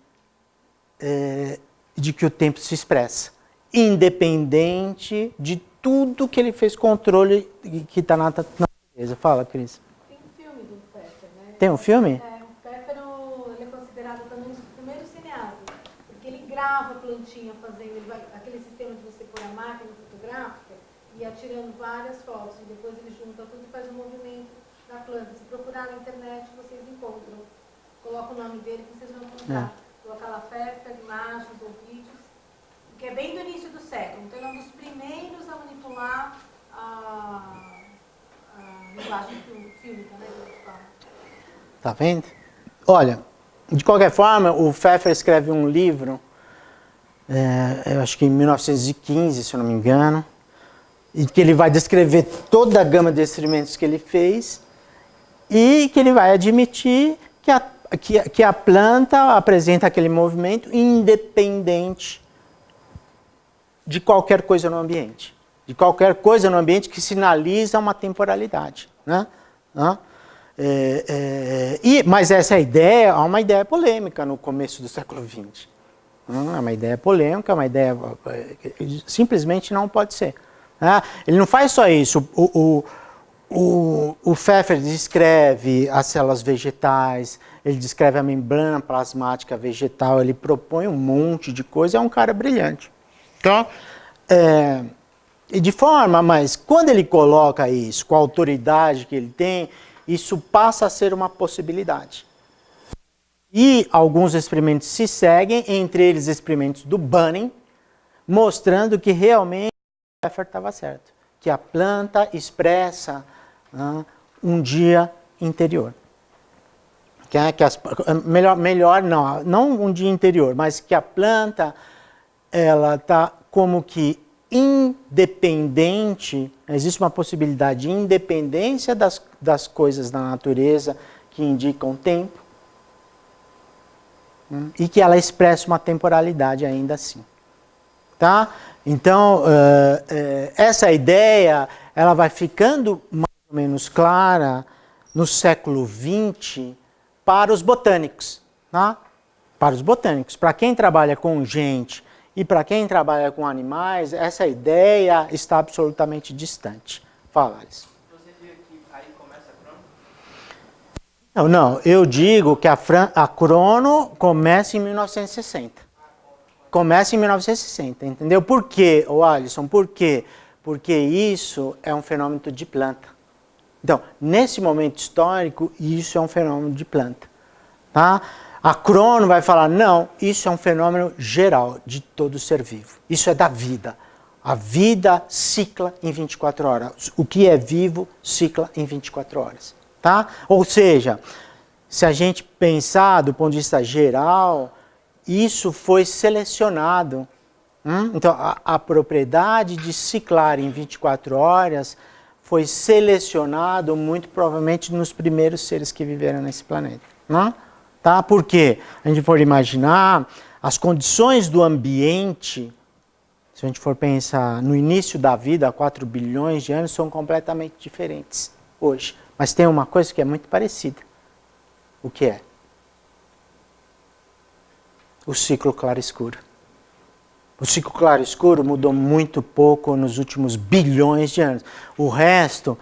de que o tempo se expressa, independente de tudo que ele fez controle que está na natureza. Fala, Cris. Tem um filme do Pfeffer, né? Tem um filme? O Pfeffer ele é considerado também um dos primeiros cineastas, porque ele grava a plantinha fazendo, aquele sistema de você pôr a máquina fotográfica e atirando várias fotos, e depois ele junta tudo e faz um movimento da planta. Se procurar na internet, vocês encontram. Coloca o nome dele que vocês vão encontrar. Coloca lá Pfeffer, imagens ou vídeos, que é bem do início do século. Então ele é um dos primeiros a manipular a linguagem fílmica, né? Tá vendo? Olha, de qualquer forma, o Pfeffer escreve um livro, eu acho que em 1915, se eu não me engano, e que ele vai descrever toda a gama de experimentos que ele fez e que ele vai admitir que a planta apresenta aquele movimento independente de qualquer coisa no ambiente. De qualquer coisa no ambiente que sinaliza uma temporalidade. Mas essa ideia é uma ideia polêmica no começo do século XX. É uma ideia polêmica, é uma ideia que simplesmente não pode ser. Ele não faz só isso. O Pfeffer descreve as células vegetais, ele descreve a membrana plasmática vegetal, ele propõe um monte de coisa, é um cara brilhante. Então, e de forma, mas quando ele coloca isso, com a autoridade que ele tem, isso passa a ser uma possibilidade. E alguns experimentos se seguem, entre eles experimentos do Bunning, mostrando que realmente o Pfeffer estava certo, que a planta expressa um dia interior. Melhor não um dia interior, mas que a planta ela está como que independente, existe uma possibilidade de independência das coisas da natureza que indicam tempo, e que ela expressa uma temporalidade ainda assim. Tá? Então, essa ideia ela vai ficando mais ou menos clara no século XX para os botânicos. Tá? Para os botânicos. Para quem trabalha com gente e para quem trabalha com animais, essa ideia está absolutamente distante. Fala, Alice. Você diz que aí começa a crono? Não, eu digo que a crono começa em 1960. Começa em 1960, entendeu? Por quê, Alisson? Por quê? Porque isso é um fenômeno de planta. Então, nesse momento histórico, isso é um fenômeno de planta. Tá? A crono vai falar, não, isso é um fenômeno geral de todo ser vivo. Isso é da vida. A vida cicla em 24 horas. O que é vivo cicla em 24 horas. Tá? Ou seja, se a gente pensar do ponto de vista geral, isso foi selecionado. Então, a propriedade de ciclar em 24 horas foi selecionado muito provavelmente nos primeiros seres que viveram nesse planeta. Tá? Por quê? A gente for imaginar, as condições do ambiente, se a gente for pensar no início da vida, há 4 bilhões de anos, são completamente diferentes hoje. Mas tem uma coisa que é muito parecida. O que é? O ciclo claro-escuro. O ciclo claro-escuro mudou muito pouco nos últimos bilhões de anos. O resto,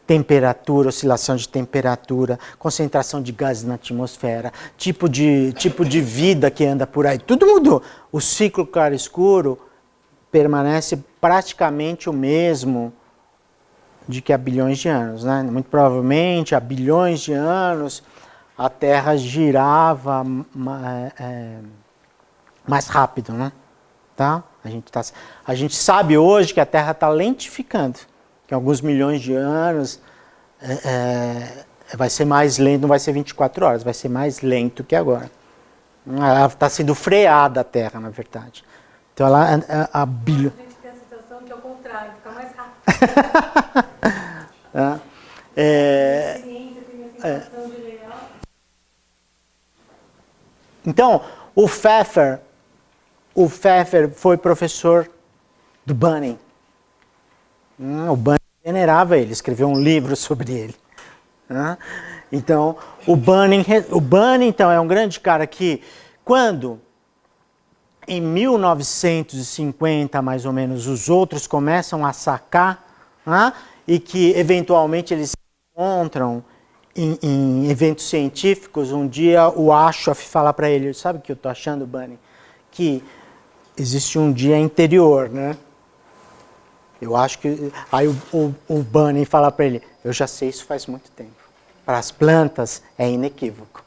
temperatura, oscilação de temperatura, concentração de gases na atmosfera, tipo de vida que anda por aí, tudo mudou. O ciclo claro-escuro permanece praticamente o mesmo de que há bilhões de anos, né? Muito provavelmente há bilhões de anos a Terra girava mais rápido, né? Tá? A gente sabe hoje que a Terra está lentificando, que em alguns milhões de anos vai ser mais lento, não vai ser 24 horas, vai ser mais lento que agora. Ela está sendo freada a Terra, na verdade. Então ela A gente tem a sensação que é o contrário, fica mais rápido. A ciência tem a sensação de real. Então, o Pfeffer foi professor do Bunning. O Bunning venerava ele, escreveu um livro sobre ele. Então, o Bunning então, é um grande cara que, quando, em 1950, mais ou menos, os outros começam a sacar, e que, eventualmente, eles se encontram em eventos científicos, um dia o Aschoff fala para ele, sabe o que eu estou achando, Bunning? Que existe um dia interior, né? Eu acho que... Aí o Bunning fala para ele, eu já sei isso faz muito tempo. Para as plantas é inequívoco.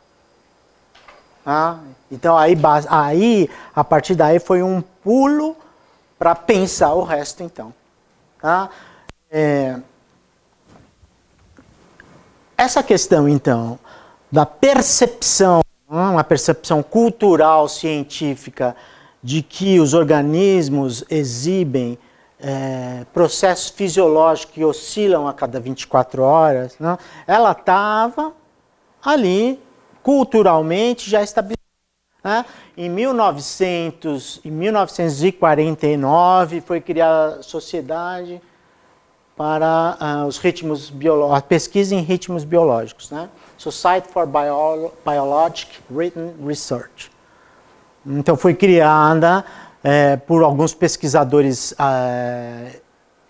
Então aí, a partir daí foi um pulo para pensar o resto então. Essa questão então da percepção, uma percepção cultural, científica, de que os organismos exibem processos fisiológicos que oscilam a cada 24 horas, não? Ela estava ali, culturalmente, já estabelecida. Em 1949 foi criada a Sociedade para os ritmos biológicos, a pesquisa em ritmos biológicos, né? Society for Biologic Rhythm Research. Então foi criada por alguns pesquisadores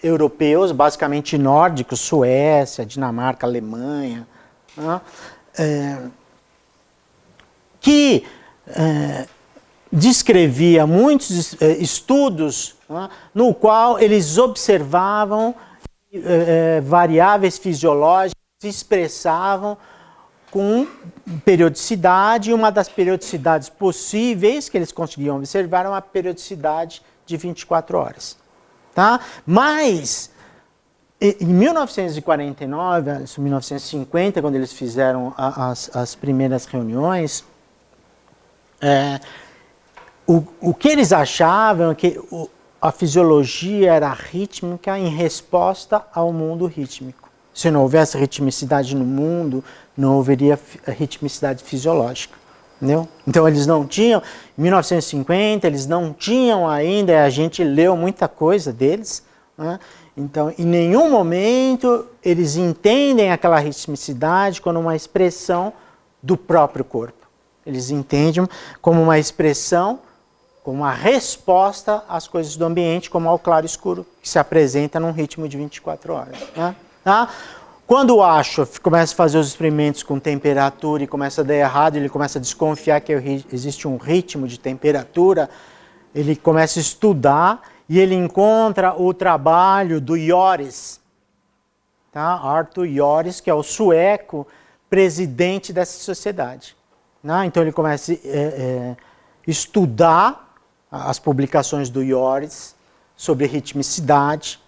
europeus, basicamente nórdicos, Suécia, Dinamarca, Alemanha, que descrevia muitos estudos no qual eles observavam variáveis fisiológicas se expressavam com periodicidade, e uma das periodicidades possíveis que eles conseguiam observar era uma periodicidade de 24 horas. Tá? Mas, em 1949, 1950, quando eles fizeram as primeiras reuniões, o que eles achavam é que a fisiologia era rítmica em resposta ao mundo rítmico. Se não houvesse ritmicidade no mundo, não haveria ritmicidade fisiológica. Entendeu? Então eles não tinham, em 1950, eles não tinham ainda, a gente leu muita coisa deles, né? Então em nenhum momento eles entendem aquela ritmicidade como uma expressão do próprio corpo. Eles entendem como uma expressão, como uma resposta às coisas do ambiente, como ao claro-escuro, que se apresenta num ritmo de 24 horas. Né? Tá? Quando o Aschoff começa a fazer os experimentos com temperatura e começa a dar errado, ele começa a desconfiar que existe um ritmo de temperatura, ele começa a estudar e ele encontra o trabalho do Joris, tá? Arthur Joris, que é o sueco presidente dessa sociedade. Né? Então ele começa a estudar as publicações do Joris sobre ritmicidade,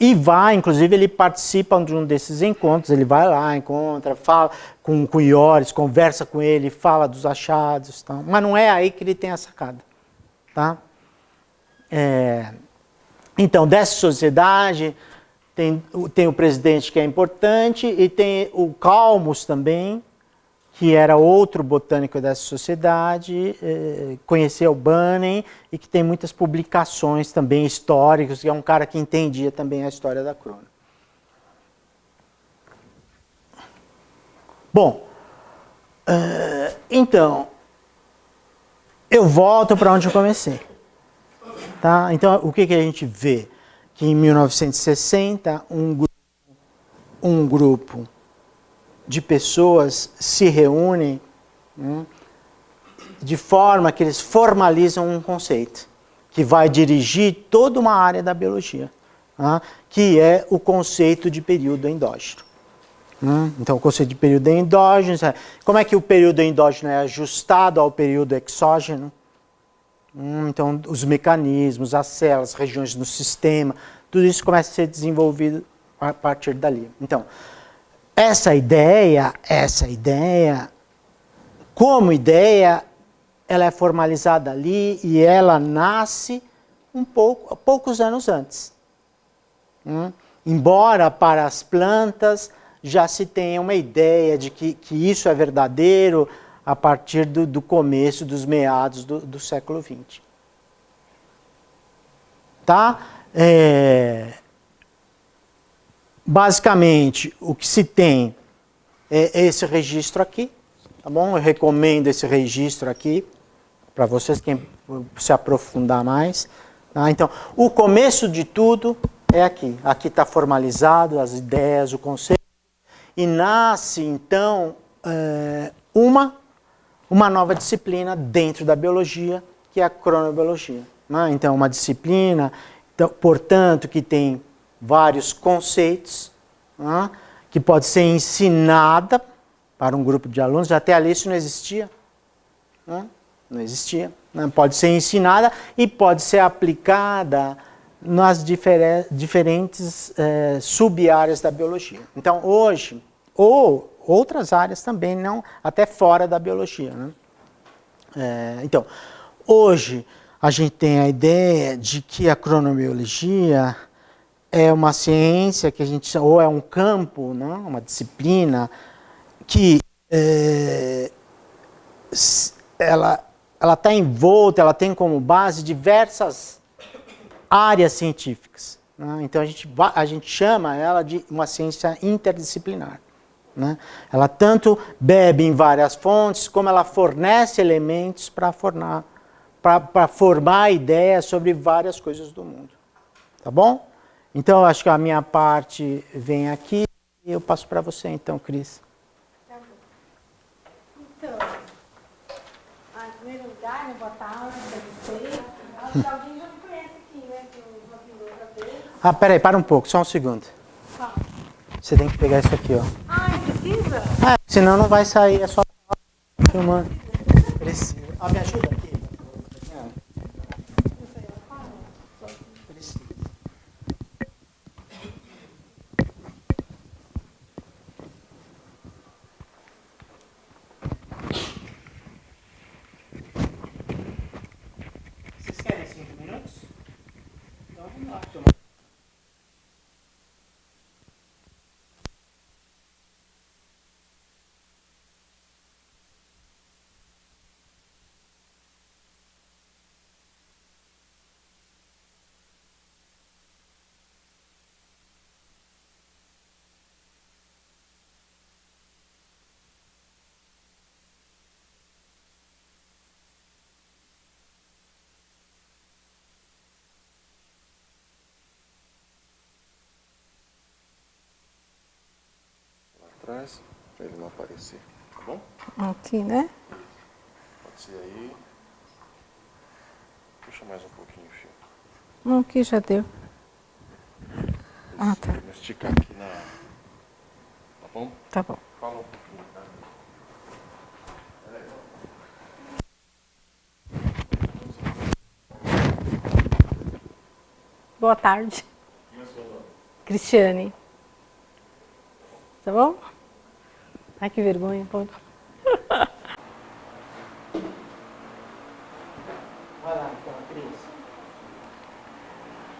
e vai, inclusive ele participa de um desses encontros, ele vai lá, encontra, fala com o Joris, conversa com ele, fala dos achados, tá? Mas não é aí que ele tem a sacada. Tá? Então, dessa sociedade, tem o presidente que é importante, e tem o Kalmus também, que era outro botânico dessa sociedade, conheceu o Bunning e que tem muitas publicações também históricas, que é um cara que entendia também a história da Crono. Bom, então, eu volto para onde eu comecei. Tá? Então, o que a gente vê? Que em 1960, um grupo de pessoas se reúnem de forma que eles formalizam um conceito que vai dirigir toda uma área da biologia, que é o conceito de período endógeno. Então, o conceito de período endógeno, como é que o período endógeno é ajustado ao período exógeno? Então, os mecanismos, as células, as regiões no sistema, tudo isso começa a ser desenvolvido a partir dali. Então, essa ideia, como ideia, ela é formalizada ali e ela nasce poucos anos antes. Embora para as plantas já se tenha uma ideia de que isso é verdadeiro a partir do começo, dos meados do século XX. Tá? Basicamente, o que se tem é esse registro aqui, tá bom? Eu recomendo esse registro aqui para vocês, quem se aprofundar mais. Tá? Então, o começo de tudo é aqui. Aqui está formalizado as ideias, o conceito, e nasce, então, uma nova disciplina dentro da biologia, que é a cronobiologia. Então, uma disciplina, portanto, que tem vários conceitos, que pode ser ensinada para um grupo de alunos. Até ali isso não existia. Não existia. Pode ser ensinada e pode ser aplicada nas diferentes sub-áreas da biologia. Então, hoje, ou outras áreas também, não, até fora da biologia. Então, hoje, a gente tem a ideia de que a cronobiologia é uma ciência que a gente, ou é um campo, uma disciplina, que ela está envolta, ela tem como base diversas áreas científicas. Então, a gente chama ela de uma ciência interdisciplinar. Ela tanto bebe em várias fontes, como ela fornece elementos para formar ideias sobre várias coisas do mundo. Tá bom? Então, eu acho que a minha parte vem aqui e eu passo para você, então, Cris. Tá bom. Então, em primeiro lugar, boa tarde para vocês. Acho que alguém já me conhece aqui, né? Que o Joaquim deu outra vez. Peraí, para um pouco, só um segundo. Fala. Você tem que pegar isso aqui, ó. Precisa? Senão não vai sair, é só filmando. Precisa. Me ajuda aqui. Precisa. Vocês querem 5 minutos? Então vamos lá, turma. Atrás, para ele não aparecer, tá bom? Aqui, né? Pode ser aí. Puxa mais um pouquinho o fio. Não, aqui já deu. Tá. Vamos esticar aqui na... Tá bom? Tá bom. Fala um pouquinho, tá? Boa tarde. Cristiane. Tá bom? Ai, que vergonha. Pô. Vai lá, então, Cris.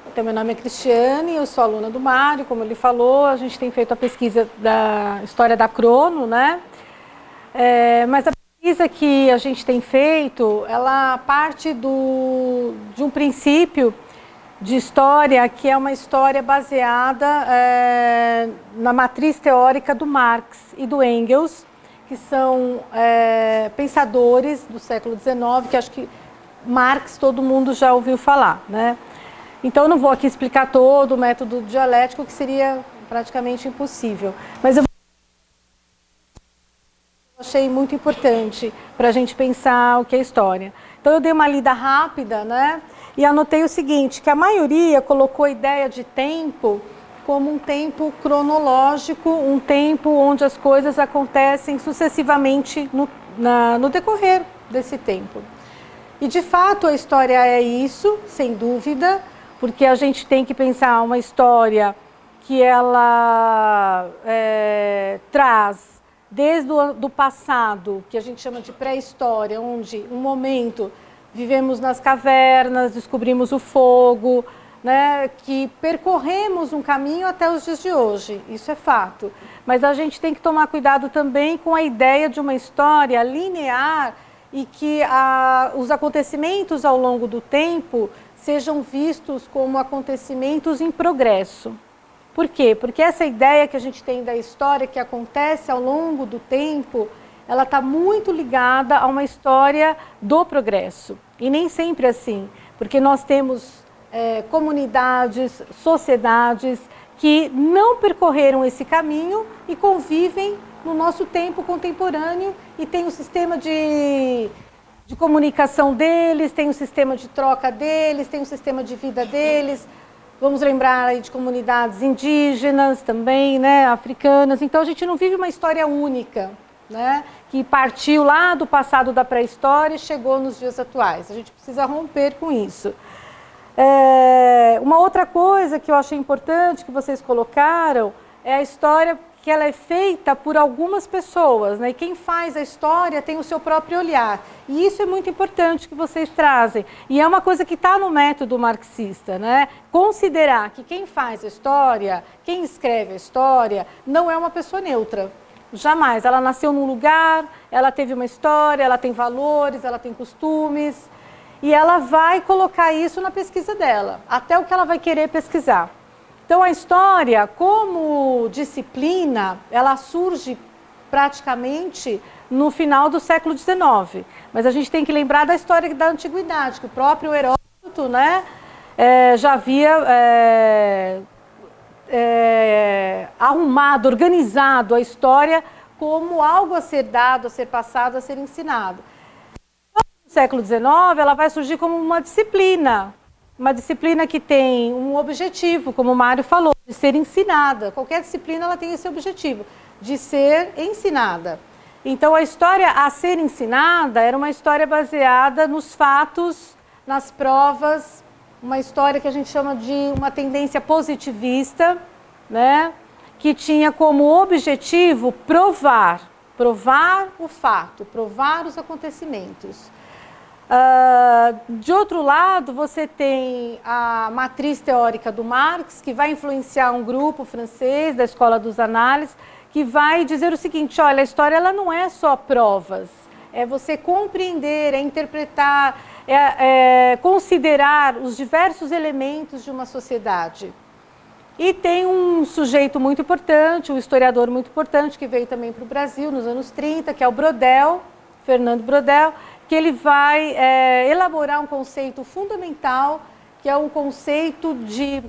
Então, meu nome é Cristiane, eu sou aluna do Mário, como ele falou, a gente tem feito a pesquisa da história da crono, né? Mas a pesquisa que a gente tem feito, ela parte de um princípio de história que é uma história baseada na matriz teórica do Marx e do Engels, que são pensadores do século XIX, que acho que Marx todo mundo já ouviu falar, né? Então eu não vou aqui explicar todo o método dialético, que seria praticamente impossível, mas eu achei muito importante para a gente pensar o que é história. Então eu dei uma lida rápida, né? E anotei o seguinte, que a maioria colocou a ideia de tempo como um tempo cronológico, um tempo onde as coisas acontecem sucessivamente no decorrer desse tempo. E de fato a história é isso, sem dúvida, porque a gente tem que pensar uma história que ela traz desde do passado, que a gente chama de pré-história, onde um momento vivemos nas cavernas, descobrimos o fogo, né, que percorremos um caminho até os dias de hoje, isso é fato. Mas a gente tem que tomar cuidado também com a ideia de uma história linear e que os acontecimentos ao longo do tempo sejam vistos como acontecimentos em progresso. Por quê? Porque essa ideia que a gente tem da história que acontece ao longo do tempo, ela está muito ligada a uma história do progresso. E nem sempre assim, porque nós temos comunidades, sociedades que não percorreram esse caminho e convivem no nosso tempo contemporâneo e tem o sistema de comunicação deles, tem o sistema de troca deles, tem o sistema de vida deles. Vamos lembrar aí de comunidades indígenas também, né, africanas. Então a gente não vive uma história única, né, que partiu lá do passado da pré-história e chegou nos dias atuais. A gente precisa romper com isso. Uma outra coisa que eu achei importante que vocês colocaram é a história que ela é feita por algumas pessoas, né? E quem faz a história tem o seu próprio olhar. E isso é muito importante que vocês trazem. E é uma coisa que está no método marxista, né? Considerar que quem faz a história, quem escreve a história, não é uma pessoa neutra. Jamais. Ela nasceu num lugar, ela teve uma história, ela tem valores, ela tem costumes. E ela vai colocar isso na pesquisa dela, até o que ela vai querer pesquisar. Então, a história, como disciplina, ela surge praticamente no final do século XIX. Mas a gente tem que lembrar da história da antiguidade, que o próprio Heródoto, né, já havia arrumado, organizado a história como algo a ser dado, a ser passado, a ser ensinado. No século XIX, ela vai surgir como uma disciplina que tem um objetivo, como o Mário falou, de ser ensinada. Qualquer disciplina ela tem esse objetivo, de ser ensinada. Então, a história a ser ensinada era uma história baseada nos fatos, nas provas, uma história que a gente chama de uma tendência positivista, né? Que tinha como objetivo provar o fato, provar os acontecimentos. De outro lado, você tem a matriz teórica do Marx, que vai influenciar um grupo francês da Escola dos Análises, que vai dizer o seguinte, olha, a história ela não é só provas, é você compreender, é interpretar, considerar os diversos elementos de uma sociedade. E tem um sujeito muito importante, um historiador muito importante, que veio também para o Brasil nos anos 30, que é o Brodel, Fernando Brodel, que ele vai elaborar um conceito fundamental, que é um conceito de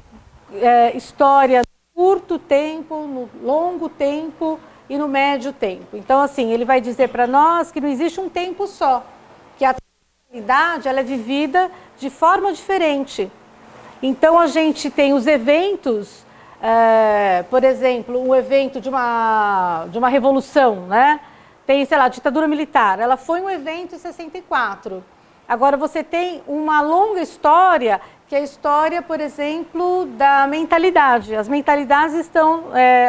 história no curto tempo, no longo tempo e no médio tempo. Então, assim, ele vai dizer para nós que não existe um tempo só, que a temporalidade ela é vivida de forma diferente. Então, a gente tem os eventos, por exemplo, um evento de uma revolução, né? Tem, sei lá, a ditadura militar, ela foi um evento em 64. Agora você tem uma longa história, que é a história, por exemplo, da mentalidade. As mentalidades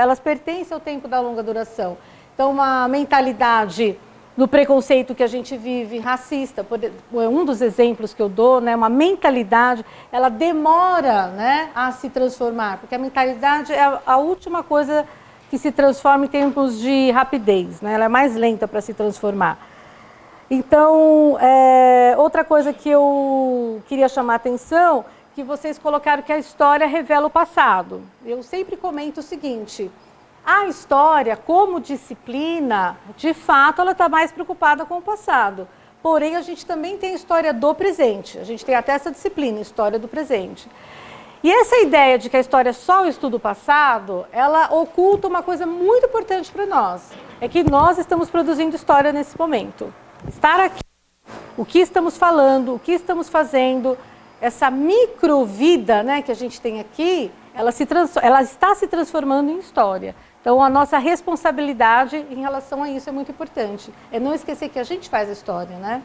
elas pertencem ao tempo da longa duração. Então, uma mentalidade do preconceito que a gente vive, racista, um dos exemplos que eu dou, né, uma mentalidade, ela demora, né, a se transformar, porque a mentalidade é a última coisa que se transforma em termos de rapidez, né? Ela é mais lenta para se transformar. Então, outra coisa que eu queria chamar a atenção, que vocês colocaram que a história revela o passado. Eu sempre comento o seguinte, a história, como disciplina, de fato, ela está mais preocupada com o passado. porém a gente também tem história do presente. A gente tem até essa disciplina, história do presente. E essa ideia de que a história é só o estudo passado, ela oculta uma coisa muito importante para nós. É que nós estamos produzindo história nesse momento. Estar aqui, o que estamos falando, o que estamos fazendo, essa microvida, né, que a gente tem aqui, ela está se transformando em história. Então, a nossa responsabilidade em relação a isso é muito importante. É não esquecer que a gente faz a história, né?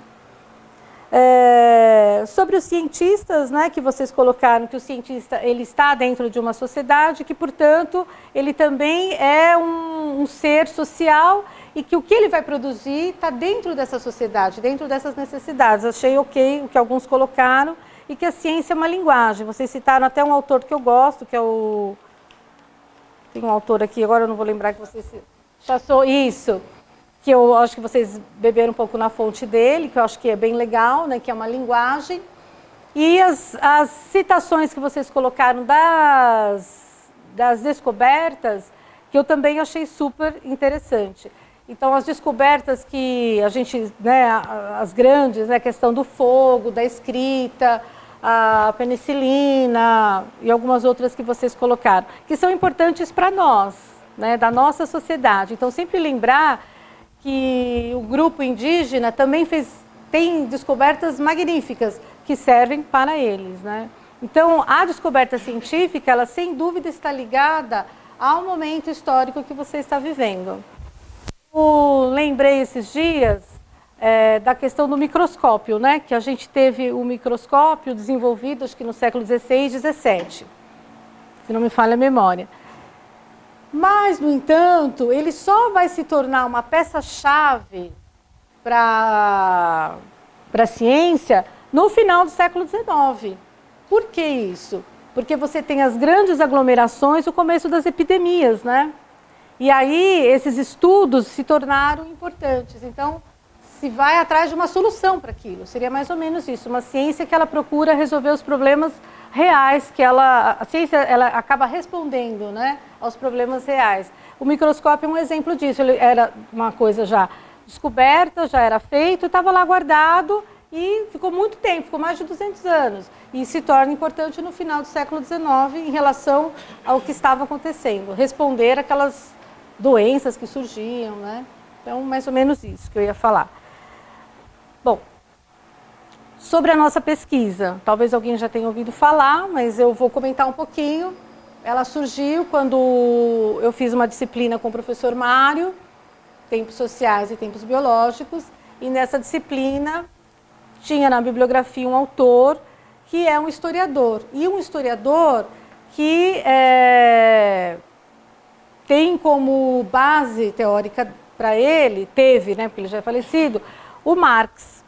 Sobre os cientistas, né, que vocês colocaram, que o cientista ele está dentro de uma sociedade, que, portanto, ele também é um ser social e que o que ele vai produzir está dentro dessa sociedade, dentro dessas necessidades. Achei ok o que alguns colocaram e que a ciência é uma linguagem. Vocês citaram até um autor que eu gosto, que é o... Tem um autor aqui, agora eu não vou lembrar que vocês... Isso, que eu acho que vocês beberam um pouco na fonte dele, que eu acho que é bem legal, né, que é uma linguagem. E as citações que vocês colocaram das descobertas, que eu também achei super interessante. Então, as descobertas que a gente, né, as grandes, né, a questão do fogo, da escrita, a penicilina e algumas outras que vocês colocaram, que são importantes para nós, né, da nossa sociedade. Então, sempre lembrar que o grupo indígena também tem descobertas magníficas que servem para eles, né? Então, a descoberta científica, ela sem dúvida está ligada ao momento histórico que você está vivendo. Eu lembrei esses dias da questão do microscópio, né? Que a gente teve o microscópio desenvolvido, acho que no século XVI e XVII, se não me falha a memória. Mas, no entanto, ele só vai se tornar uma peça-chave para a ciência no final do século XIX. Por que isso? Porque você tem as grandes aglomerações, o começo das epidemias, né? E aí, esses estudos se tornaram importantes. Então, se vai atrás de uma solução para aquilo. Seria mais ou menos isso. Uma ciência que ela procura resolver os problemas reais, que a ciência ela acaba respondendo, né, aos problemas reais. O microscópio é um exemplo disso. Ele era uma coisa já descoberta, já era feito, estava lá guardado e ficou muito tempo, ficou mais de 200 anos. E se torna importante no final do século XIX em relação ao que estava acontecendo. Responder aquelas doenças que surgiam, né? Então, mais ou menos isso que eu ia falar. Bom, sobre a nossa pesquisa, talvez alguém já tenha ouvido falar, mas eu vou comentar um pouquinho. Ela surgiu quando eu fiz uma disciplina com o professor Mário, Tempos Sociais e Tempos Biológicos, e nessa disciplina tinha na bibliografia um autor que é um historiador, e um historiador que tem como base teórica para ele, né, porque ele já é falecido, o Marx.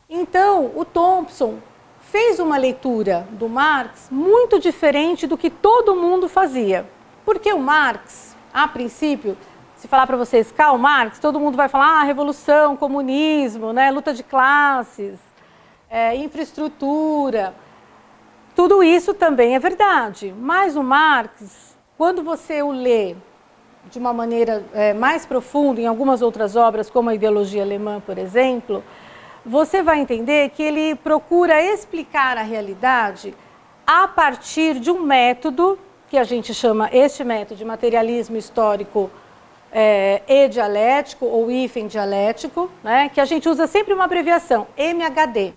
Então, o Thompson fez uma leitura do Marx muito diferente do que todo mundo fazia. Porque o Marx, a princípio, se falar para vocês Karl Marx, todo mundo vai falar revolução, comunismo, né, luta de classes, infraestrutura. Tudo isso também é verdade. Mas o Marx, quando você o lê de uma maneira mais profunda, em algumas outras obras, como a Ideologia Alemã, por exemplo, você vai entender que ele procura explicar a realidade a partir de um método, que a gente chama este método de materialismo histórico e dialético, ou hífen dialético, né, que a gente usa sempre uma abreviação, MHD.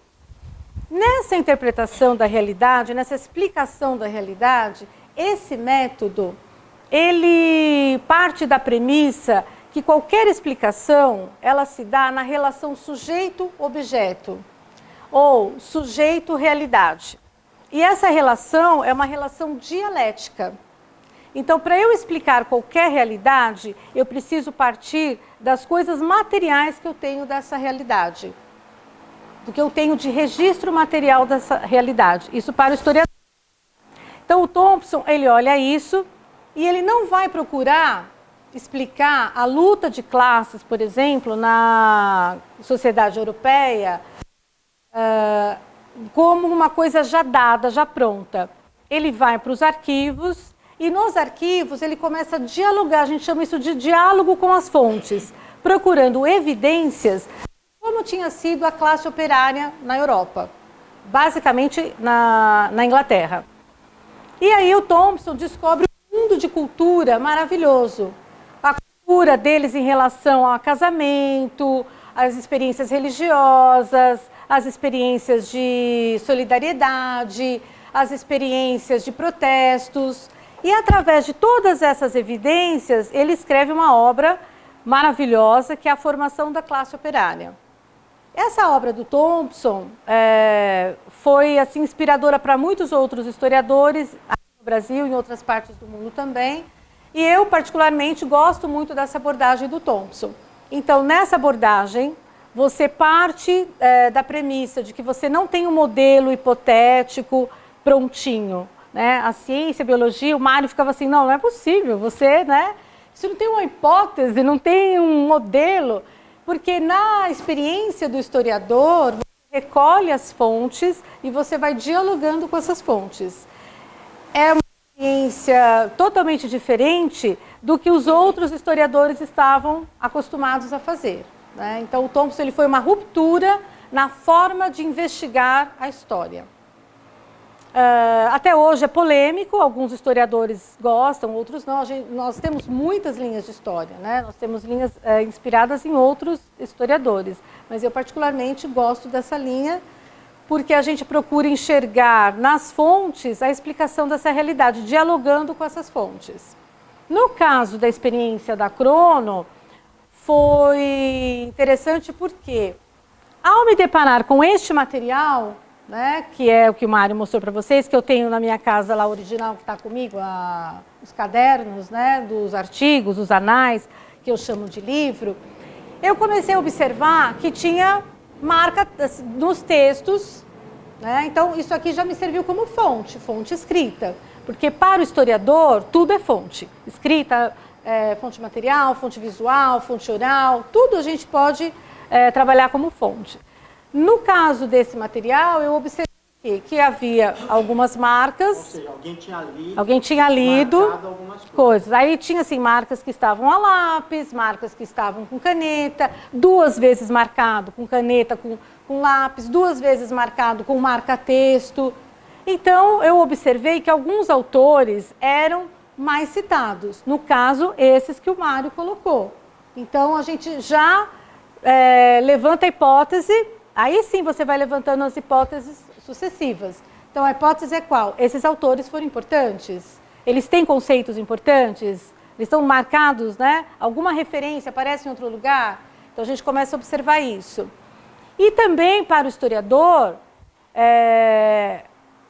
Nessa interpretação da realidade, nessa explicação da realidade, esse método, ele parte da premissa que qualquer explicação, ela se dá na relação sujeito-objeto, ou sujeito-realidade. E essa relação é uma relação dialética. Então, para eu explicar qualquer realidade, eu preciso partir das coisas materiais que eu tenho dessa realidade, do que eu tenho de registro material dessa realidade. Isso para o historiador. Então, o Thompson, ele olha isso e ele não vai procurar explicar a luta de classes, por exemplo, na sociedade europeia, como uma coisa já dada, já pronta. Ele vai para os arquivos e nos arquivos ele começa a dialogar, a gente chama isso de diálogo com as fontes, procurando evidências como tinha sido a classe operária na Europa, basicamente na Inglaterra. E aí o Thompson descobre um mundo de cultura maravilhoso. A cultura deles em relação ao casamento, as experiências religiosas, as experiências de solidariedade, as experiências de protestos. E através de todas essas evidências, ele escreve uma obra maravilhosa, que é a formação da classe operária. Essa obra do Thompson foi assim, inspiradora para muitos outros historiadores, aqui no Brasil e em outras partes do mundo também. E eu, particularmente, gosto muito dessa abordagem do Thompson. Então, nessa abordagem, você parte da premissa de que você não tem um modelo hipotético prontinho, né? A ciência, a biologia, o Mário ficava assim, não é possível, você, né? Isso não tem uma hipótese, não tem um modelo, porque na experiência do historiador, você recolhe as fontes e você vai dialogando com essas fontes. É uma experiência totalmente diferente do que os outros historiadores estavam acostumados a fazer, né? Então, o Thompson ele foi uma ruptura na forma de investigar a história. Até hoje é polêmico, alguns historiadores gostam, outros não. Nós temos muitas linhas de história, né? Nós temos linhas inspiradas em outros historiadores, mas eu particularmente gosto dessa linha porque a gente procura enxergar nas fontes a explicação dessa realidade, dialogando com essas fontes. No caso da experiência da Crono, foi interessante porque, ao me deparar com este material, né, que é o que o Mário mostrou para vocês, que eu tenho na minha casa lá original, que está comigo, os cadernos, né, dos artigos, os anais, que eu chamo de livro, eu comecei a observar que tinha marca nos textos, né, então isso aqui já me serviu como fonte escrita, porque para o historiador tudo é fonte, escrita, fonte material, fonte visual, fonte oral, tudo a gente pode trabalhar como fonte. No caso desse material, eu observei que havia algumas marcas. Ou seja, alguém tinha lido algumas coisas. Aí tinha assim, marcas que estavam a lápis, marcas que estavam com caneta, 2 vezes marcado com caneta, com lápis, 2 vezes marcado com marca-texto. Então, eu observei que alguns autores eram mais citados. No caso, esses que o Mário colocou. Então, a gente já levanta a hipótese. Aí sim você vai levantando as hipóteses sucessivas. Então, a hipótese é qual? Esses autores foram importantes? Eles têm conceitos importantes? Eles estão marcados, né? Alguma referência aparece em outro lugar? Então, a gente começa a observar isso. E também para o historiador,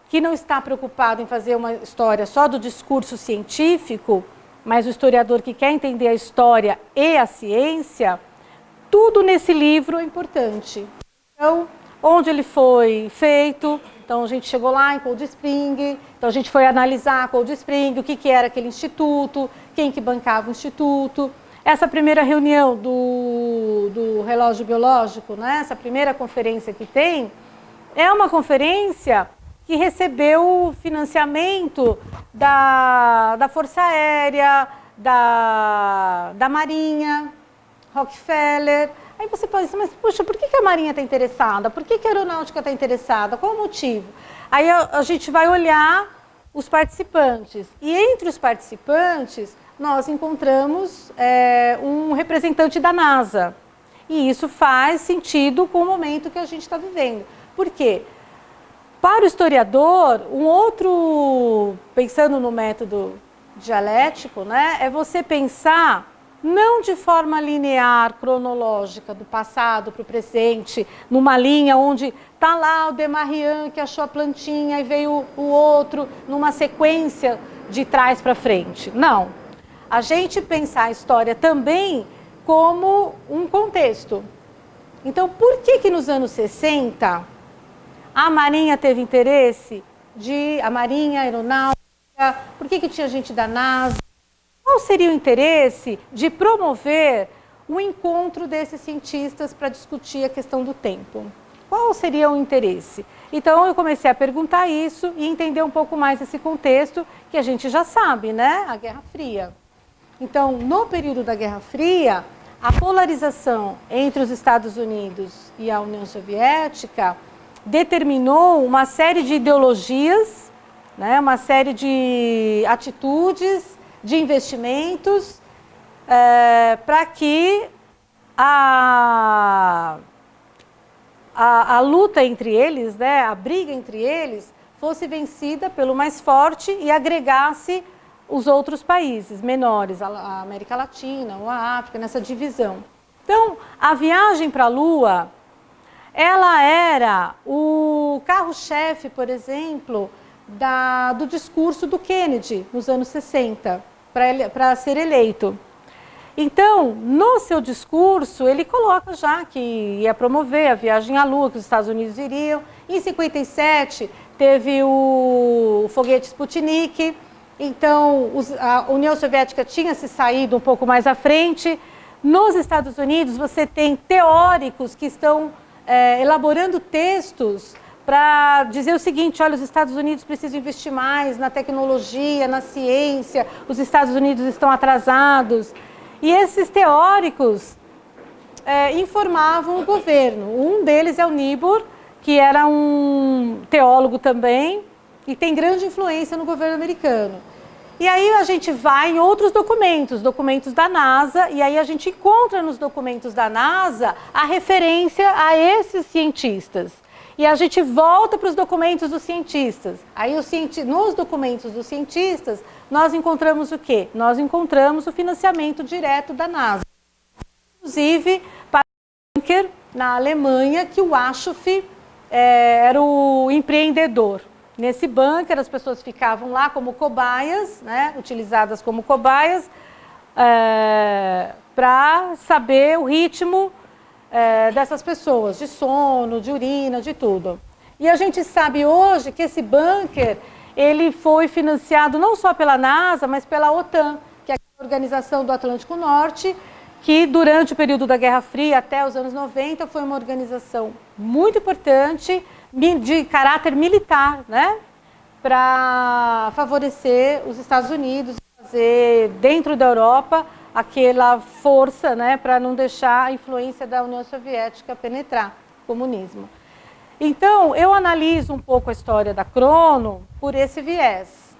que não está preocupado em fazer uma história só do discurso científico, mas o historiador que quer entender a história e a ciência, tudo nesse livro é importante. Então, onde ele foi feito, então a gente chegou lá em Cold Spring, então a gente foi analisar Cold Spring, o que era aquele instituto, quem que bancava o instituto. Essa primeira reunião do relógio biológico, né, essa primeira conferência que tem, é uma conferência que recebeu financiamento da Força Aérea, da Marinha, Rockefeller. Aí você pensa, mas puxa, por que a Marinha está interessada? Por que a Aeronáutica está interessada? Qual o motivo? Aí a gente vai olhar os participantes. E entre os participantes, nós encontramos um representante da NASA. E isso faz sentido com o momento que a gente está vivendo. Por quê? Para o historiador, pensando no método dialético, né, é você pensar não de forma linear, cronológica, do passado para o presente, numa linha onde está lá o Demarrian que achou a plantinha e veio o outro, numa sequência de trás para frente. Não. A gente pensar a história também como um contexto. Então, por que nos anos 60 a Marinha teve interesse a Marinha, a Aeronáutica, por que tinha gente da NASA? Qual seria o interesse de promover um encontro desses cientistas para discutir a questão do tempo? Qual seria o interesse? Então, eu comecei a perguntar isso e entender um pouco mais esse contexto que a gente já sabe, né? A Guerra Fria. Então, no período da Guerra Fria, a polarização entre os Estados Unidos e a União Soviética determinou uma série de ideologias, né, uma série de atitudes, de investimentos, para que a luta entre eles, né, a briga entre eles, fosse vencida pelo mais forte e agregasse os outros países menores, a América Latina ou a África, nessa divisão. Então, a viagem para a Lua, ela era o carro-chefe, por exemplo, do discurso do Kennedy, nos anos 60, para ser eleito. Então, no seu discurso, ele coloca já que ia promover a viagem à Lua, que os Estados Unidos iriam. Em 57, teve o foguete Sputnik. Então, a União Soviética tinha se saído um pouco mais à frente. Nos Estados Unidos, você tem teóricos que estão elaborando textos para dizer o seguinte: olha, os Estados Unidos precisam investir mais na tecnologia, na ciência, os Estados Unidos estão atrasados. E esses teóricos informavam o governo. Um deles é o Niebuhr, que era um teólogo também e tem grande influência no governo americano. E aí a gente vai em outros documentos, documentos da NASA, e aí a gente encontra nos documentos da NASA a referência a esses cientistas. E a gente volta para os documentos dos cientistas. Aí nos documentos dos cientistas, nós encontramos o quê? Nós encontramos o financiamento direto da NASA. Inclusive, para o bunker na Alemanha, que o Aschoff era o empreendedor. Nesse bunker, as pessoas ficavam lá como cobaias, né, utilizadas como cobaias, para saber o ritmo dessas pessoas, de sono, de urina, de tudo. E a gente sabe hoje que esse bunker, ele foi financiado não só pela NASA, mas pela OTAN, que é a Organização do Atlântico Norte, que durante o período da Guerra Fria, até os anos 90, foi uma organização muito importante, de caráter militar, né, para favorecer os Estados Unidos, fazer dentro da Europa aquela força, né, para não deixar a influência da União Soviética penetrar o comunismo. Então, eu analiso um pouco a história da crono por esse viés,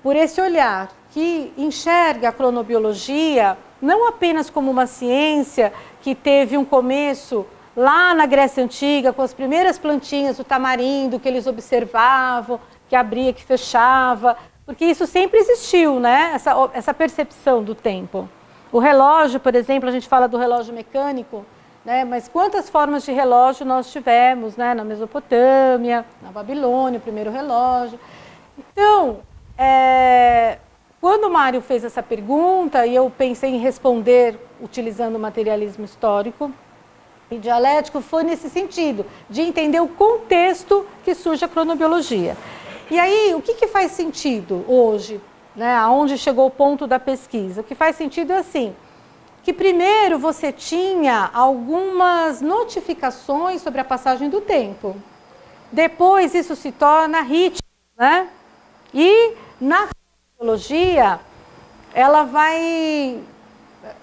por esse olhar que enxerga a cronobiologia não apenas como uma ciência que teve um começo lá na Grécia Antiga, com as primeiras plantinhas do tamarindo que eles observavam, que abria, que fechava, porque isso sempre existiu, né? Essa percepção do tempo. O relógio, por exemplo, a gente fala do relógio mecânico, né? Mas quantas formas de relógio nós tivemos, né? Na Mesopotâmia, na Babilônia, o primeiro relógio. Então, quando o Mário fez essa pergunta, e eu pensei em responder utilizando o materialismo histórico e dialético, foi nesse sentido, de entender o contexto que surge a cronobiologia. E aí, o que faz sentido hoje, né, aonde chegou o ponto da pesquisa? O que faz sentido é assim, que primeiro você tinha algumas notificações sobre a passagem do tempo. Depois isso se torna ritmo, né? E na cronobiologia, ela vai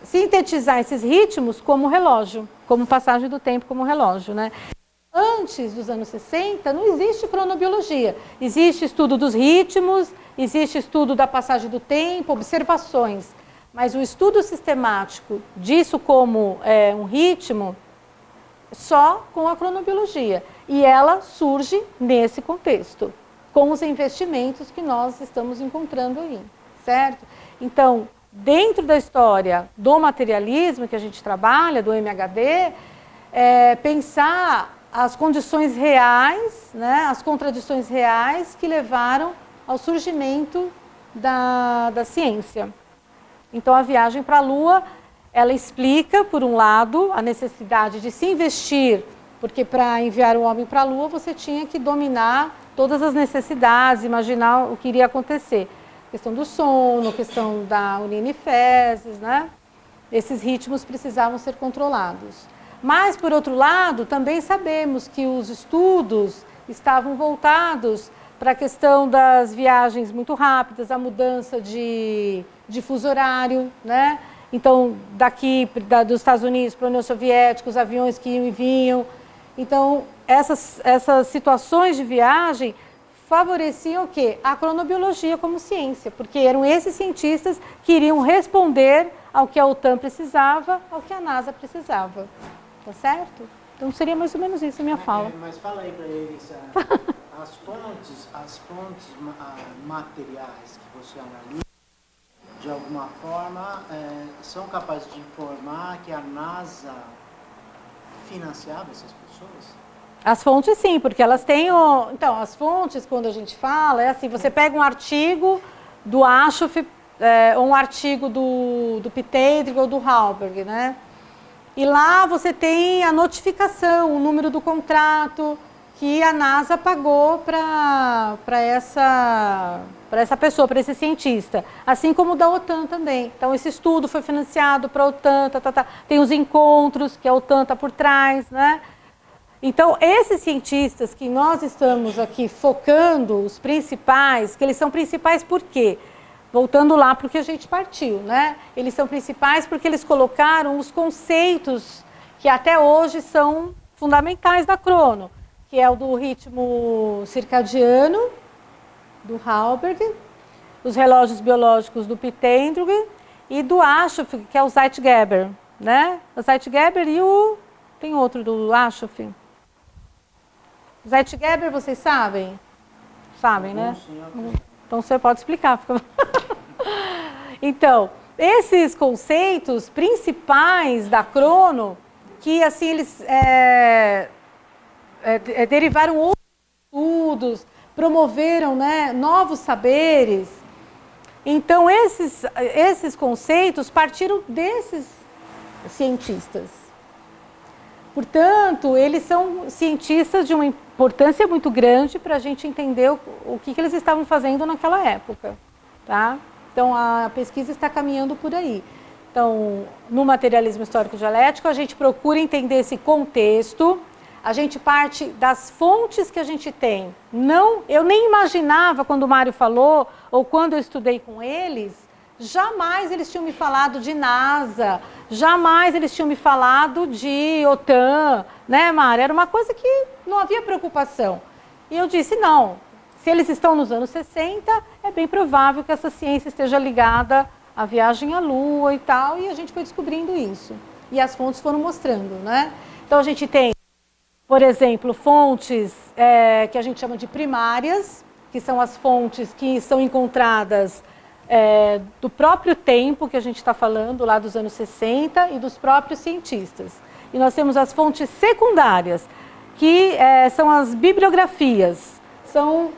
sintetizar esses ritmos como relógio, como passagem do tempo como relógio, né? Antes dos anos 60, não existe cronobiologia. Existe estudo dos ritmos, existe estudo da passagem do tempo, observações. Mas o estudo sistemático disso como um ritmo, só com a cronobiologia. E ela surge nesse contexto, com os investimentos que nós estamos encontrando aí, certo? Então, dentro da história do materialismo que a gente trabalha, do MHD, pensar as condições reais, né, as contradições reais que levaram ao surgimento da ciência. Então, a viagem para a Lua, ela explica, por um lado, a necessidade de se investir, porque para enviar o homem para a Lua, você tinha que dominar todas as necessidades, imaginar o que iria acontecer. A questão do sono, a questão da urina e fezes, né? Esses ritmos precisavam ser controlados. Mas, por outro lado, também sabemos que os estudos estavam voltados para a questão das viagens muito rápidas, a mudança de fuso horário, né? Então, daqui dos Estados Unidos para a União Soviética, os aviões que iam e vinham. Então, essas situações de viagem favoreciam o quê? A cronobiologia como ciência, porque eram esses cientistas que iriam responder ao que a OTAN precisava, ao que a NASA precisava. Tá certo? Então, seria mais ou menos isso a minha fala. Mas fala aí para eles, as fontes materiais que você analisa, de alguma forma, são capazes de informar que a NASA financiava essas pessoas? As fontes sim, porque elas têm Então, as fontes, quando a gente fala, é assim, você pega um artigo do Aschoff, ou um artigo do Pythagoras ou do Halberg, né? E lá você tem a notificação, o número do contrato que a NASA pagou para essa pessoa, para esse cientista. Assim como o da OTAN também. Então, esse estudo foi financiado para a OTAN, tem os encontros que a OTAN está por trás, né? Então, esses cientistas que nós estamos aqui focando, os principais, que eles são principais por quê? Voltando lá para o que a gente partiu, né? Eles são principais porque eles colocaram os conceitos que até hoje são fundamentais da crono, que é o do ritmo circadiano, do Halberg, os relógios biológicos do Pythagoras e do Aschoff, que é o Zeitgeber, né? O Zeitgeber e tem outro do Aschoff. Zeitgeber, vocês sabem? Sabem, né? Então, você pode explicar. Então, esses conceitos principais da crono, que assim, eles derivaram outros estudos, promoveram, né, novos saberes. Então, esses conceitos partiram desses cientistas. Portanto, eles são cientistas de uma importância muito grande para a gente entender o que eles estavam fazendo naquela época, tá? Então, a pesquisa está caminhando por aí. Então, no materialismo histórico dialético, a gente procura entender esse contexto, a gente parte das fontes que a gente tem. Eu nem imaginava, quando o Mário falou, ou quando eu estudei com eles, jamais eles tinham me falado de NASA, jamais eles tinham me falado de OTAN, né, Mário? Era uma coisa que não havia preocupação. E eu disse, não, se eles estão nos anos 60, é bem provável que essa ciência esteja ligada à viagem à Lua e tal, e a gente foi descobrindo isso. E as fontes foram mostrando, né? Então, a gente tem, por exemplo, fontes que a gente chama de primárias, que são as fontes que são encontradas do próprio tempo que a gente está falando, lá dos anos 60, e dos próprios cientistas. E nós temos as fontes secundárias, que são as bibliografias, são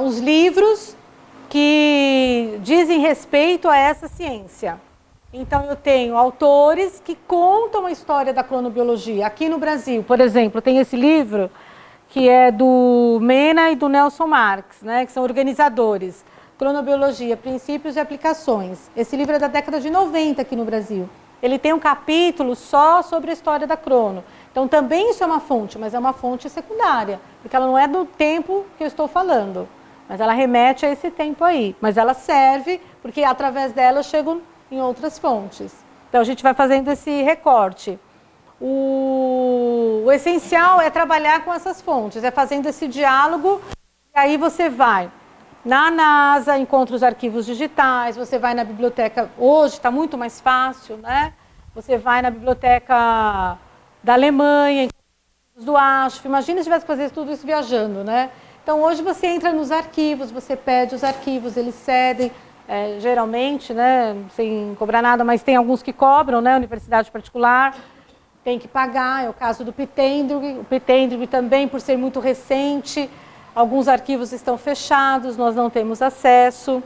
os livros que dizem respeito a essa ciência. Então, eu tenho autores que contam a história da cronobiologia. Aqui no Brasil, por exemplo, tem esse livro, que é do Mena e do Nelson Marx, né, que são organizadores. Cronobiologia, Princípios e Aplicações. Esse livro é da década de 90 aqui no Brasil. Ele tem um capítulo só sobre a história da crono. Então, também isso é uma fonte, mas é uma fonte secundária, porque ela não é do tempo que eu estou falando, mas ela remete a esse tempo aí. Mas ela serve, porque através dela eu chego em outras fontes. Então, a gente vai fazendo esse recorte. O essencial é trabalhar com essas fontes, é fazendo esse diálogo, e aí você vai na NASA, encontra os arquivos digitais, você vai na biblioteca, hoje está muito mais fácil, né? Você vai na biblioteca da Alemanha, do Aschoff, imagina se tivesse que fazer tudo isso viajando, né? Então, hoje você entra nos arquivos, você pede os arquivos, eles cedem, geralmente, né, sem cobrar nada, mas tem alguns que cobram, né, universidade particular, tem que pagar, é o caso do Pythagoras, o Pythagoras também, por ser muito recente, alguns arquivos estão fechados, nós não temos acesso,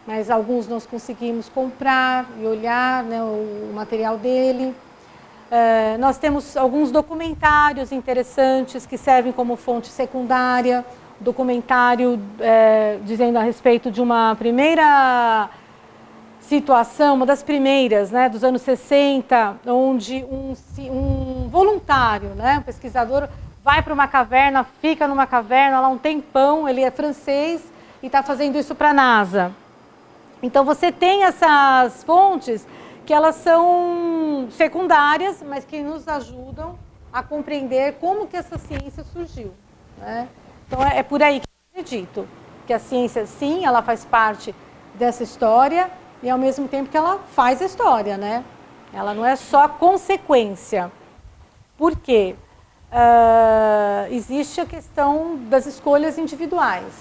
mas alguns nós conseguimos comprar e olhar, né, o material dele. Nós temos alguns documentários interessantes que servem como fonte secundária, documentário dizendo a respeito de uma primeira situação, uma das primeiras, né, dos anos 60, onde um voluntário, né, um pesquisador, vai para uma caverna, fica numa caverna lá um tempão, ele é francês e está fazendo isso para a NASA. Então, você tem essas fontes que elas são secundárias, mas que nos ajudam a compreender como que essa ciência surgiu, né? Então, é por aí que eu acredito, que a ciência, sim, ela faz parte dessa história e, ao mesmo tempo, que ela faz a história, né? Ela não é só consequência. Por quê? Existe a questão das escolhas individuais.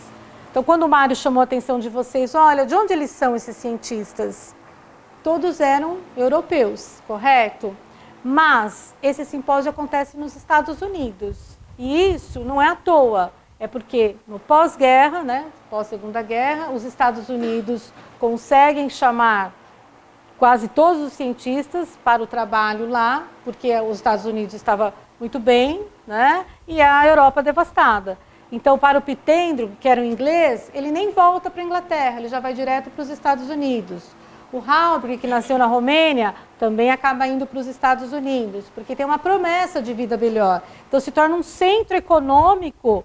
Então, quando o Mário chamou a atenção de vocês, olha, de onde eles são esses cientistas? Todos eram europeus, correto? Mas esse simpósio acontece nos Estados Unidos. E isso não é à toa. É porque no pós-guerra, né, pós-segunda guerra, os Estados Unidos conseguem chamar quase todos os cientistas para o trabalho lá, porque os Estados Unidos estava muito bem, né, e a Europa devastada. Então, para o Pitendro, que era o inglês, ele nem volta para a Inglaterra, ele já vai direto para os Estados Unidos. O Halberg, que nasceu na Romênia, também acaba indo para os Estados Unidos, porque tem uma promessa de vida melhor. Então, se torna um centro econômico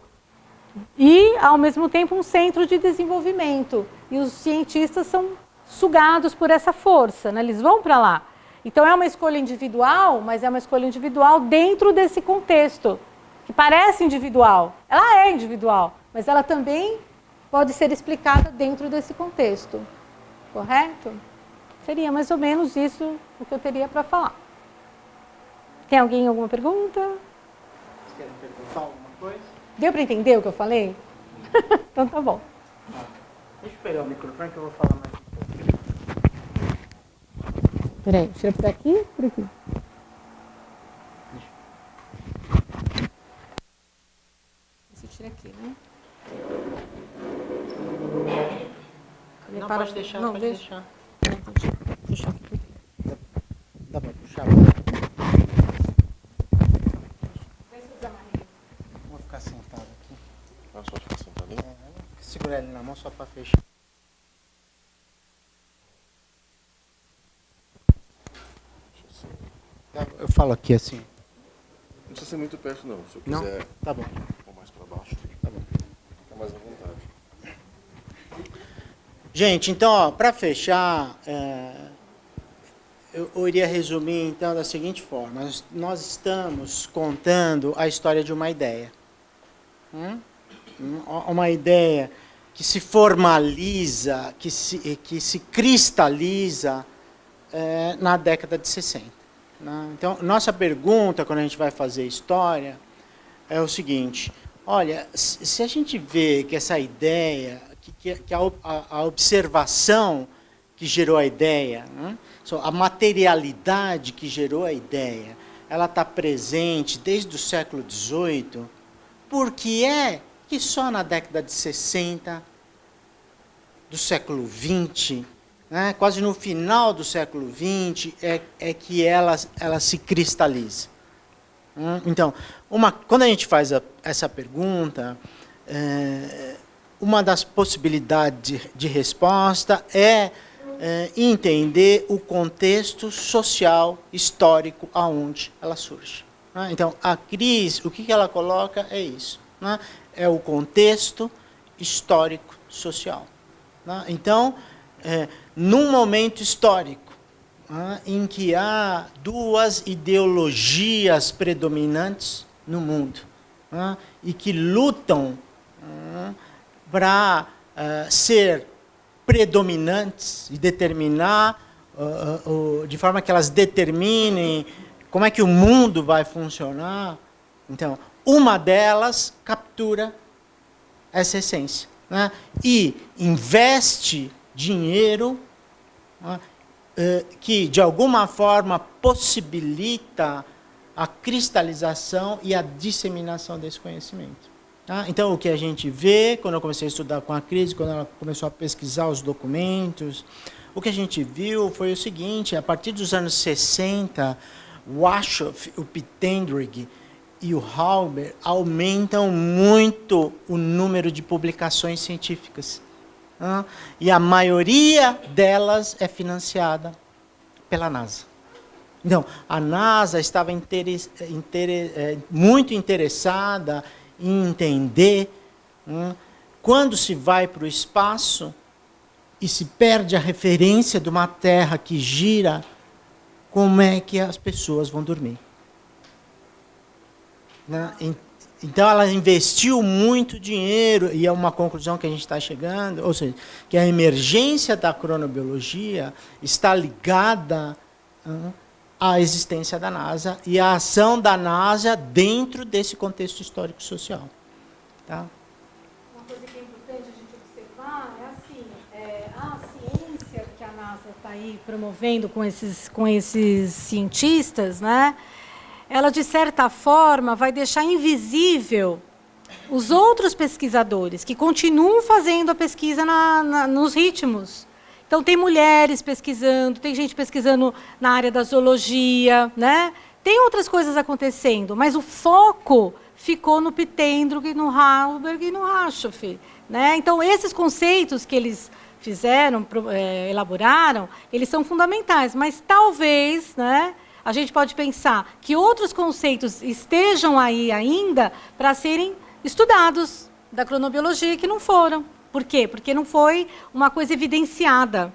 e, ao mesmo tempo, um centro de desenvolvimento. E os cientistas são sugados por essa força, né? Eles vão para lá. Então, é uma escolha individual, mas é uma escolha individual dentro desse contexto, que parece individual. Ela é individual, mas ela também pode ser explicada dentro desse contexto. Correto? Seria mais ou menos isso o que eu teria para falar. Tem alguém alguma pergunta? Vocês querem perguntar alguma coisa? Deu para entender o que eu falei? Então tá bom. Deixa eu pegar o microfone que eu vou falar mais um pouco. Peraí, tira por aqui, por aqui. Você tira aqui, né? Não, pode deixar, não, pode deixa. deixar. Não, deixa aqui. Dá pra puxar? Vou ficar sentado aqui. Ah, só ficar sentado aí? Segurar ele na mão só pra fechar. Eu falo aqui assim. Não precisa ser muito perto, não. Se eu Não? quiser Tá bom. ou mais pra baixo, Tá bom. fica mais à vontade. Gente, então, ó, para fechar, eu iria resumir então da seguinte forma: nós estamos contando a história de uma ideia, uma ideia que se formaliza, que se cristaliza na década de 60. Né? Então, nossa pergunta quando a gente vai fazer história é o seguinte: olha, se a gente vê que essa ideia, que a observação que gerou a ideia, né? A materialidade que gerou a ideia, ela está presente desde o século XVIII, por que é que só na década de 60, do século XX, né, quase no final do século XX, é que ela se cristaliza? Então, quando a gente faz essa pergunta, uma das possibilidades de resposta é entender o contexto social, histórico, aonde ela surge. Né? Então, a Cris, o que ela coloca é isso. Né? É o contexto histórico, social. Né? Então, num momento histórico, em que há duas ideologias predominantes no mundo, e que lutam para ser predominantes e determinar, de forma que elas determinem como é que o mundo vai funcionar. Então, uma delas captura essa essência, né? E investe dinheiro, né, que, de alguma forma, possibilita a cristalização e a disseminação desse conhecimento. Tá? Então, o que a gente vê, quando eu comecei a estudar com a Cris, quando ela começou a pesquisar os documentos, o que a gente viu foi o seguinte: a partir dos anos 60, o Aschoff, o Pitendrig e o Halber aumentam muito o número de publicações científicas. E a maioria delas é financiada pela NASA. Então, a NASA estava muito interessada em entender, quando se vai para o espaço e se perde a referência de uma Terra que gira, como é que as pessoas vão dormir. né? Então, ela investiu muito dinheiro, e é uma conclusão que a gente está chegando, ou seja, que a emergência da cronobiologia está ligada à existência da NASA e à ação da NASA dentro desse contexto histórico-social. Tá? Uma coisa que é importante a gente observar é assim, a ciência que a NASA está aí promovendo com esses cientistas, né? Ela, de certa forma, vai deixar invisível os outros pesquisadores que continuam fazendo a pesquisa nos ritmos. Então, tem mulheres pesquisando, tem gente pesquisando na área da zoologia, né? Tem outras coisas acontecendo, mas o foco ficou no Pittendrigh, no Halberg e no Raschoff, né? Então, esses conceitos que eles fizeram, elaboraram, eles são fundamentais, mas talvez, né, a gente pode pensar que outros conceitos estejam aí ainda para serem estudados da cronobiologia que não foram. Por quê? Porque não foi uma coisa evidenciada.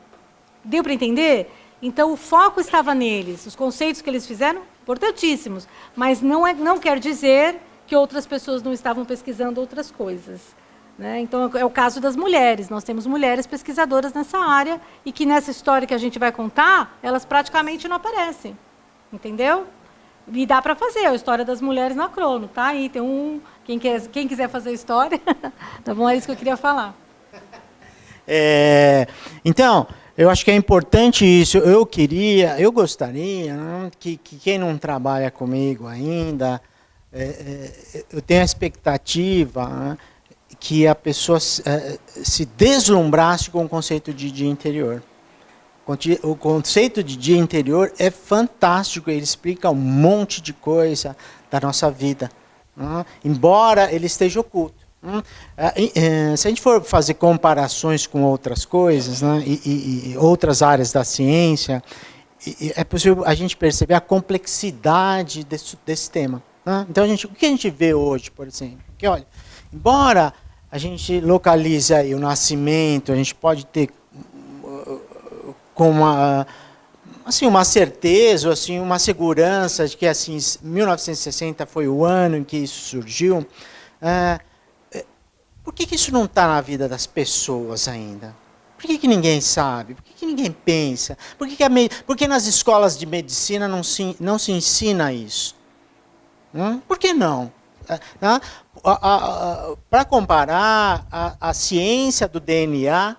Deu para entender? Então, o foco estava neles. Os conceitos que eles fizeram, importantíssimos. Mas não quer dizer que outras pessoas não estavam pesquisando outras coisas. Né? Então, é o caso das mulheres. Nós temos mulheres pesquisadoras nessa área e que, nessa história que a gente vai contar, elas praticamente não aparecem. Entendeu? E dá para fazer a história das mulheres na crono, tá? Aí tem quem quiser fazer a história, tá bom? É isso que eu queria falar. Então, eu acho que é importante isso. Eu gostaria, né, que quem não trabalha comigo ainda, eu tenho a expectativa, né, que a pessoa se deslumbrasse com o conceito de dia interior. O conceito de dia interior é fantástico, ele explica um monte de coisa da nossa vida, embora ele esteja oculto. Se a gente for fazer comparações com outras coisas, né, e outras áreas da ciência, é possível a gente perceber a complexidade desse tema. Né? Então, o que a gente vê hoje, por exemplo? Que, olha, embora a gente localize aí o nascimento, a gente pode ter com uma certeza, assim, uma segurança de que assim, 1960 foi o ano em que isso surgiu. Por que isso não está na vida das pessoas ainda? Por que ninguém sabe? Por que ninguém pensa? Por que nas escolas de medicina não se ensina isso? Por que não? Para comparar a ciência do DNA,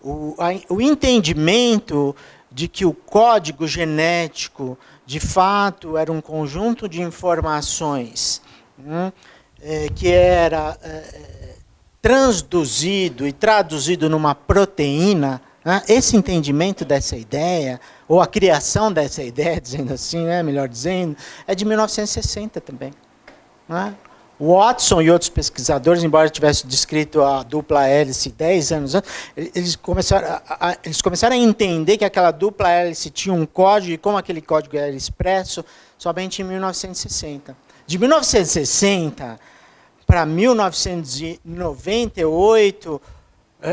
o entendimento de que o código genético, de fato, era um conjunto de informações que era transduzido e traduzido numa proteína, né? Esse entendimento dessa ideia, ou a criação dessa ideia, dizendo assim, né, melhor dizendo, é de 1960 também. Né? Watson e outros pesquisadores, embora tivessem descrito a dupla hélice 10 anos antes, eles começaram a entender que aquela dupla hélice tinha um código e como aquele código era expresso somente em 1960. De 1960 para 1998,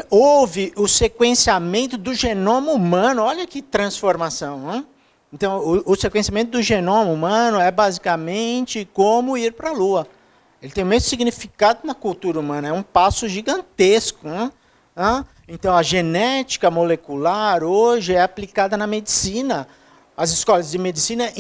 houve o sequenciamento do genoma humano. Olha que transformação. Hein? Então, o sequenciamento do genoma humano é basicamente como ir para a Lua. Ele tem o mesmo significado na cultura humana, é um passo gigantesco. Né? Então, a genética molecular hoje é aplicada na medicina. As escolas de medicina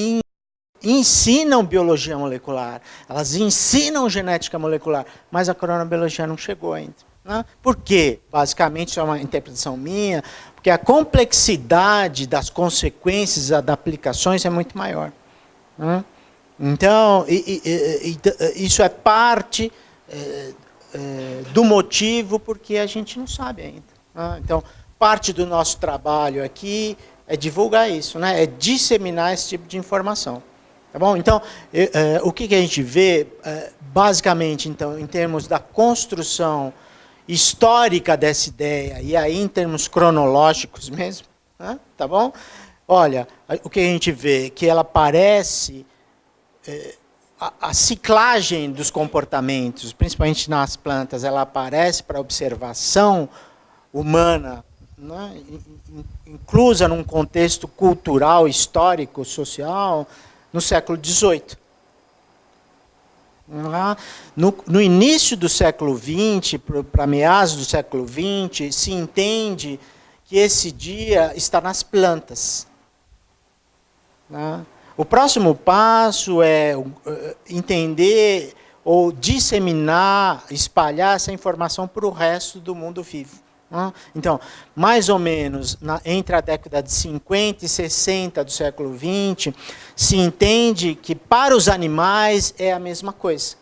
ensinam biologia molecular, elas ensinam genética molecular, mas a cronobiologia não chegou ainda. Né? Por quê? Basicamente, isso é uma interpretação minha, porque a complexidade das consequências das aplicações é muito maior. Né? Então, isso é parte do motivo porque a gente não sabe ainda. Né? Então, parte do nosso trabalho aqui é divulgar isso, né? É disseminar esse tipo de informação. Tá bom? Então, o que a gente vê, basicamente, então, em termos da construção histórica dessa ideia, e aí em termos cronológicos mesmo, né? Tá bom? Olha, o que a gente vê, que ela parece... a ciclagem dos comportamentos, principalmente nas plantas, ela aparece para observação humana, né? Inclusa num contexto cultural, histórico, social, no século XVIII. No início do século XX, para meados do século XX, se entende que esse dia está nas plantas. O próximo passo é entender ou disseminar, espalhar essa informação para o resto do mundo vivo. Então, mais ou menos entre a década de 50 e 60 do século XX, se entende que para os animais é a mesma coisa.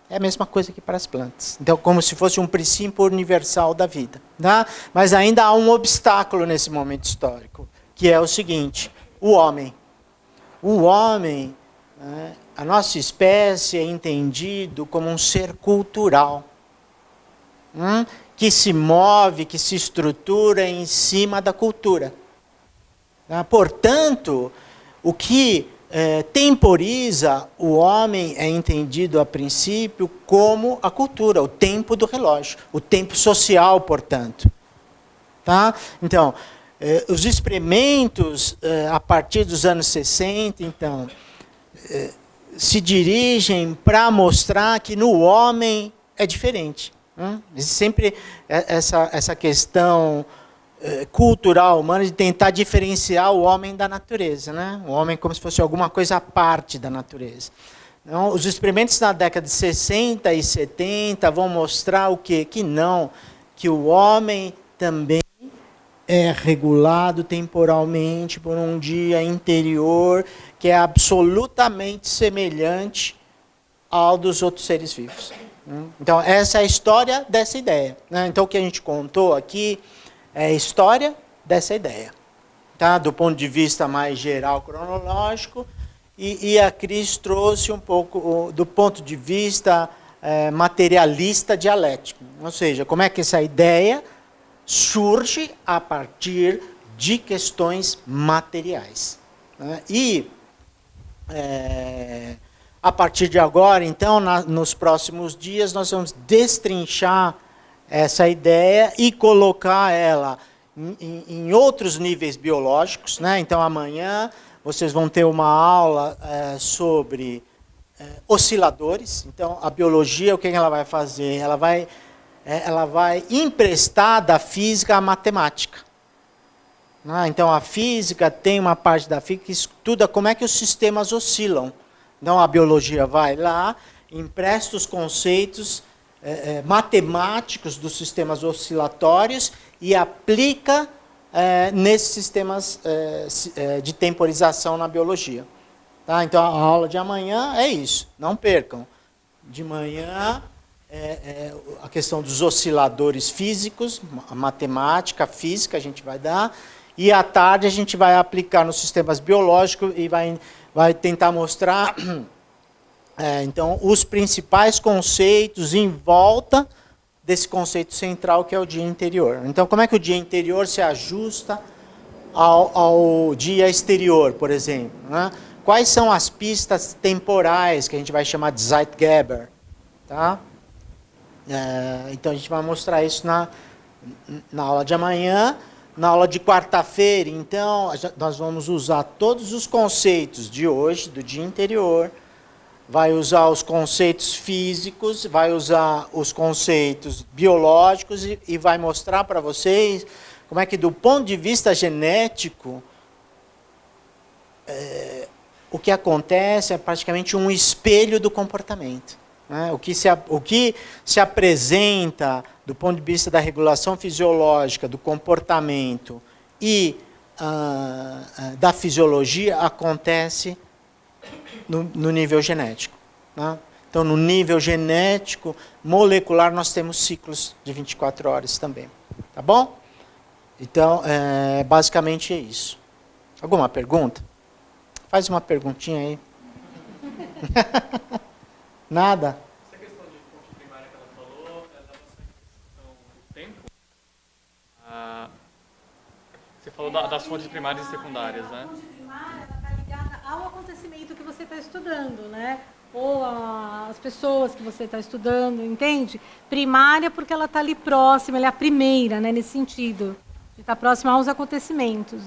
É a mesma coisa que para as plantas. Então, como se fosse um princípio universal da vida. Mas ainda há um obstáculo nesse momento histórico, que é o seguinte: o homem. O homem, a nossa espécie é entendido como um ser cultural. Que se move, que se estrutura em cima da cultura. Portanto, o que temporiza o homem é entendido a princípio como a cultura, o tempo do relógio, o tempo social, portanto. Então, os experimentos a partir dos anos 60, então, se dirigem para mostrar que no homem é diferente. Sempre essa questão cultural humana de tentar diferenciar o homem da natureza, o homem como se fosse alguma coisa à parte da natureza. Então, os experimentos na década de 60 e 70 vão mostrar o quê? Que não, que o homem também é regulado temporalmente por um dia interior que é absolutamente semelhante ao dos outros seres vivos. Então, essa é a história dessa ideia. Então, o que a gente contou aqui é a história dessa ideia. Do ponto de vista mais geral, cronológico, e a Cris trouxe um pouco do ponto de vista materialista dialético. Ou seja, como é que essa ideia surge a partir de questões materiais. E, a partir de agora, então, nos próximos dias, nós vamos destrinchar essa ideia e colocar ela em outros níveis biológicos. Então, amanhã, vocês vão ter uma aula sobre osciladores. Então, a biologia, o que ela vai fazer? Ela vai emprestar da física à matemática. Então, a física tem uma parte da física que estuda como é que os sistemas oscilam. Então, a biologia vai lá, empresta os conceitos matemáticos dos sistemas oscilatórios e aplica nesses sistemas de temporização na biologia. Então, a aula de amanhã é isso, não percam. De manhã, a questão dos osciladores físicos, a matemática, a física a gente vai dar, e à tarde a gente vai aplicar nos sistemas biológicos e vai tentar mostrar então, os principais conceitos em volta desse conceito central que é o dia interior. Então, como é que o dia interior se ajusta ao dia exterior, por exemplo? Quais são as pistas temporais que a gente vai chamar de Zeitgeber? Então, a gente vai mostrar isso na aula de amanhã. Na aula de quarta-feira, então, nós vamos usar todos os conceitos de hoje, do dia interior, vai usar os conceitos físicos, vai usar os conceitos biológicos e vai mostrar para vocês como é que, do ponto de vista genético, o que acontece é praticamente um espelho do comportamento. O que se apresenta do ponto de vista da regulação fisiológica, do comportamento e da fisiologia acontece no nível genético. Então, no nível genético, molecular, nós temos ciclos de 24 horas também. Tá bom? Então, basicamente é isso. Alguma pergunta? Faz uma perguntinha aí. Nada? Essa questão de fonte primária que ela falou, é da nossa questão do tempo. Você falou das fontes primárias e secundárias, né? A fonte primária está ligada ao acontecimento que você está estudando, ou as pessoas que você está estudando, entende? Primária porque ela está ali próxima, ela é a primeira, nesse sentido. De estar próxima aos acontecimentos,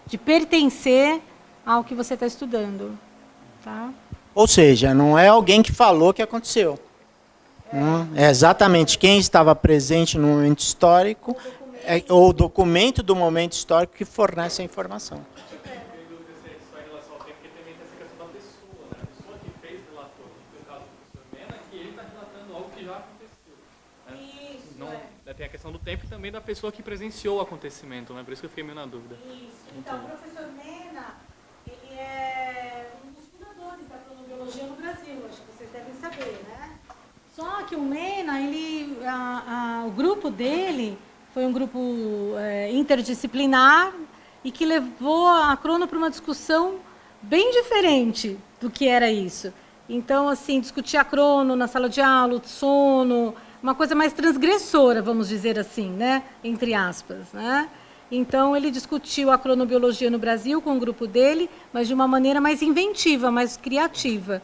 de pertencer ao que você está estudando. Tá? Ou seja, não é alguém que falou que aconteceu. É exatamente quem estava presente no momento histórico, ou o documento do momento histórico que fornece a informação. Só em relação ao tempo, porque também tem essa questão da pessoa, né? A pessoa que fez o relator, no caso do professor Mena, que ele está relatando algo que já aconteceu. Né? Isso, Não, tem a questão do tempo e também da pessoa que presenciou o acontecimento, né? Por isso que eu fiquei meio na dúvida. Isso. Então, o professor Mena, ele é um dos fundadores da cronobiologia no Brasil, acho que vocês devem saber, né? Só que o Mena, o grupo dele foi um grupo interdisciplinar e que levou a crono para uma discussão bem diferente do que era isso. Então, assim, discutir a crono na sala de aula, o sono, uma coisa mais transgressora, vamos dizer assim, né? Entre aspas, né? Então, ele discutiu a cronobiologia no Brasil com o grupo dele, mas de uma maneira mais inventiva, mais criativa,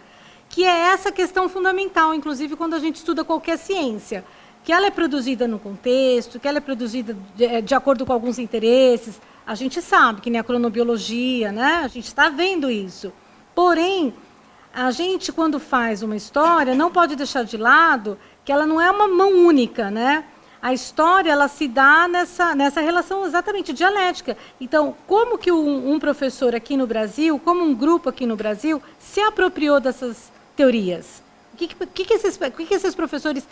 que é essa questão fundamental, inclusive, quando a gente estuda qualquer ciência, que ela é produzida no contexto, que ela é produzida de acordo com alguns interesses. A gente sabe que nem a cronobiologia, né? A gente está vendo isso. Porém, a gente, quando faz uma história, não pode deixar de lado que ela não é uma mão única, né? A história, ela se dá nessa relação exatamente dialética. Então, como que um professor aqui no Brasil, como um grupo aqui no Brasil, se apropriou dessas teorias? O que esses professores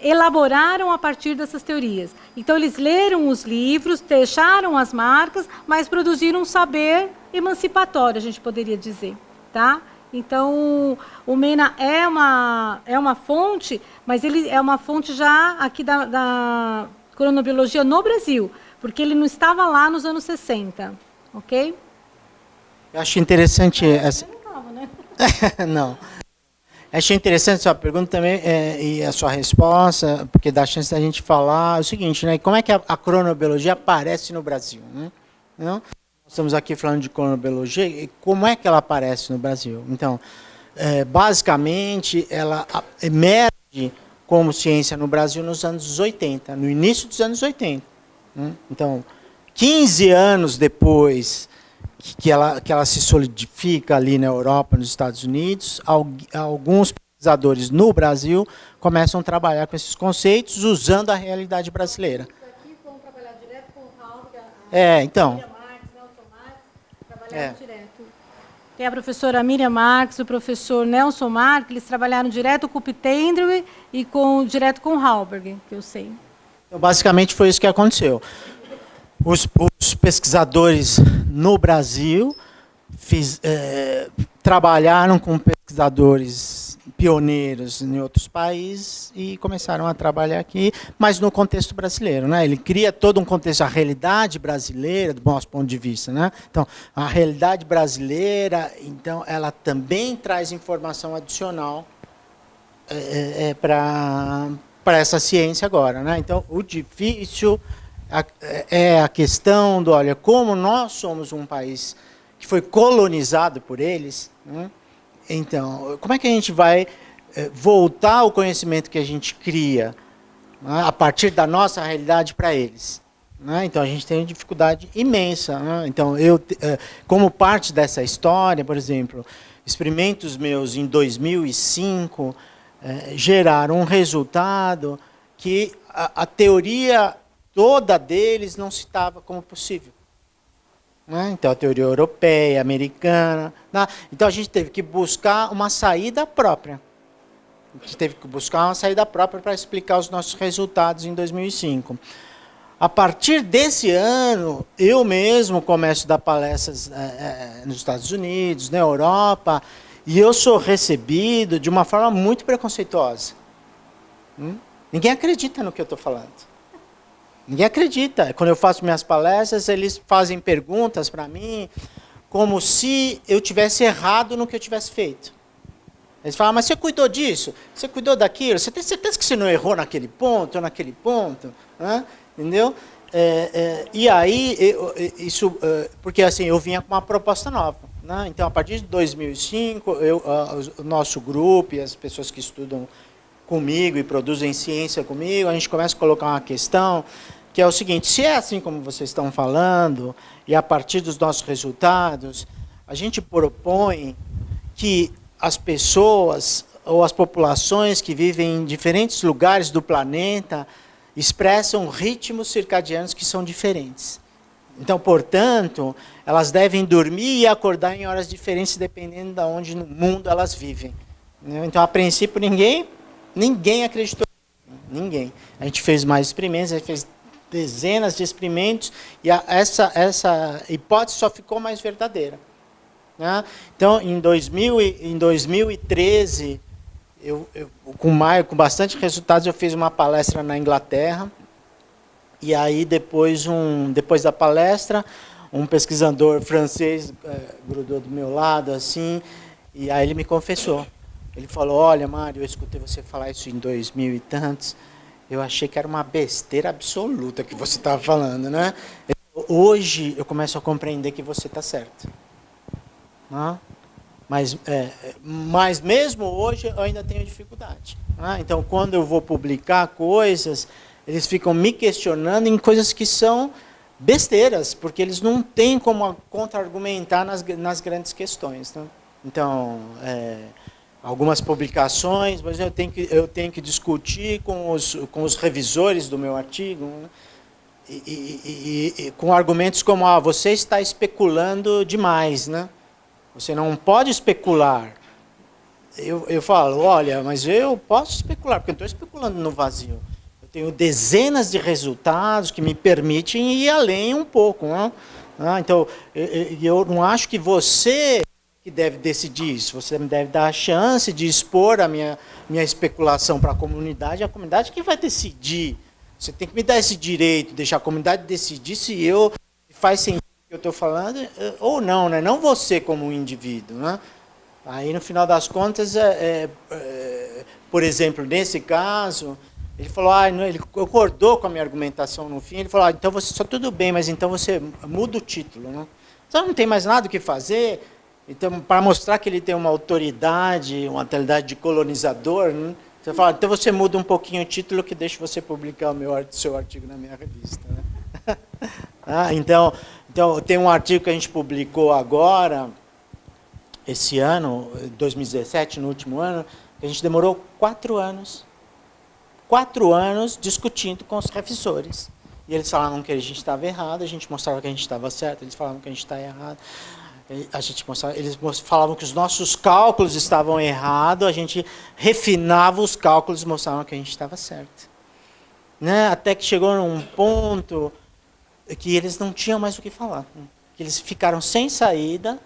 elaboraram a partir dessas teorias? Então, eles leram os livros, deixaram as marcas, mas produziram um saber emancipatório, a gente poderia dizer, tá? Então, o Mena é uma fonte, mas ele é uma fonte já aqui da cronobiologia no Brasil, porque ele não estava lá nos anos 60, ok? Eu acho interessante essa... Você não estava, né? Não. Achei interessante a sua pergunta também e a sua resposta, porque dá chance da gente falar o seguinte, né? Como é que a cronobiologia aparece no Brasil? Né? Não? Estamos aqui falando de cronobiologia, e como é que ela aparece no Brasil? Então, basicamente, ela emerge como ciência no Brasil nos anos 80, no início dos anos 80. Né? Então, 15 anos depois que ela se solidifica ali na Europa, nos Estados Unidos, alguns pesquisadores no Brasil começam a trabalhar com esses conceitos usando a realidade brasileira. Isso aqui vão trabalhar direto com o Raul, então. Miriam Marques, Nelson Marques, trabalharam direto. Tem a professora Miriam Marques, o professor Nelson Marques, eles trabalharam direto com o Pitendry e direto com o Halberg, que eu sei. Então, basicamente foi isso que aconteceu. Os pesquisadores no Brasil trabalharam com pesquisadores pioneiros em outros países e começaram a trabalhar aqui, mas no contexto brasileiro, né? Ele cria todo um contexto, a realidade brasileira, do nosso ponto de vista, né? Então, a realidade brasileira, então, ela também traz informação adicional para essa ciência agora, né? Então, o difícil é a questão do, olha, como nós somos um país que foi colonizado por eles, né? Então, como é que a gente vai voltar o conhecimento que a gente cria, né, a partir da nossa realidade para eles? Né? Então, a gente tem uma dificuldade imensa. Né? Então, como parte dessa história, por exemplo, experimentos meus em 2005 geraram um resultado que a teoria toda deles não citava como possível. Né? Então, a teoria europeia, americana. Né? Então, a gente teve que buscar uma saída própria. A gente teve que buscar uma saída própria para explicar os nossos resultados em 2005. A partir desse ano, eu mesmo começo a dar palestras nos Estados Unidos, na Europa, e eu sou recebido de uma forma muito preconceituosa. Ninguém acredita no que eu estou falando. Ninguém acredita. Quando eu faço minhas palestras, eles fazem perguntas para mim como se eu tivesse errado no que eu tivesse feito. Eles falam, mas você cuidou disso? Você cuidou daquilo? Você tem certeza que você não errou naquele ponto ou naquele ponto? Né? Entendeu? E aí, porque assim, eu vinha com uma proposta nova. Né? Então, a partir de 2005, o nosso grupo e as pessoas que estudam comigo e produzem ciência comigo, a gente começa a colocar uma questão que é o seguinte: se é assim como vocês estão falando, e a partir dos nossos resultados, a gente propõe que as pessoas ou as populações que vivem em diferentes lugares do planeta expressam ritmos circadianos que são diferentes. Então, portanto, elas devem dormir e acordar em horas diferentes, dependendo de onde no mundo elas vivem. Então, a princípio, ninguém acreditou. Ninguém. A gente fez mais experimentos, a gente fez dezenas de experimentos, e essa hipótese só ficou mais verdadeira. Então, em 2013, com bastante resultados, eu fiz uma palestra na Inglaterra. E aí, depois da palestra, um pesquisador francês grudou do meu lado, assim, e aí ele me confessou. Ele falou, olha, Mário, eu escutei você falar isso em 2000 e tantos, eu achei que era uma besteira absoluta que você estava falando, né? Hoje eu começo a compreender que você está certo. Mas mesmo hoje eu ainda tenho dificuldade. Então, quando eu vou publicar coisas, eles ficam me questionando em coisas que são besteiras, porque eles não têm como contra-argumentar nas grandes questões. Então, algumas publicações, mas eu tenho que discutir com os revisores do meu artigo, e com argumentos como, você está especulando demais, né? Você não pode especular. Eu falo, olha, mas eu posso especular, porque eu não estou especulando no vazio. Eu tenho dezenas de resultados que me permitem ir além um pouco. Então, eu não acho que você que deve decidir isso. Você me deve dar a chance de expor a minha especulação para a comunidade que vai decidir. Você tem que me dar esse direito, deixar a comunidade decidir se faz sentido o que eu estou falando ou não, né? Não você como um indivíduo, né? Aí, no final das contas, por exemplo, nesse caso, ele falou, ele concordou com a minha argumentação no fim, ele falou, então você só tudo bem, mas então você muda o título, né? Então não tem mais nada o que fazer, então, para mostrar que ele tem uma autoridade, uma mentalidade de colonizador, né? Você fala, então você muda um pouquinho o título que deixa você publicar o seu artigo na minha revista, né? Então, tem um artigo que a gente publicou agora, esse ano, 2017, no último ano, que a gente demorou 4 anos discutindo com os revisores. E eles falavam que a gente estava errado, a gente mostrava que a gente estava certo, eles falavam que a gente está errado. Eles falavam que os nossos cálculos estavam errados, a gente refinava os cálculos e mostrava que a gente estava certo. Né? Até que chegou num ponto que eles não tinham mais o que falar. Que eles ficaram sem saída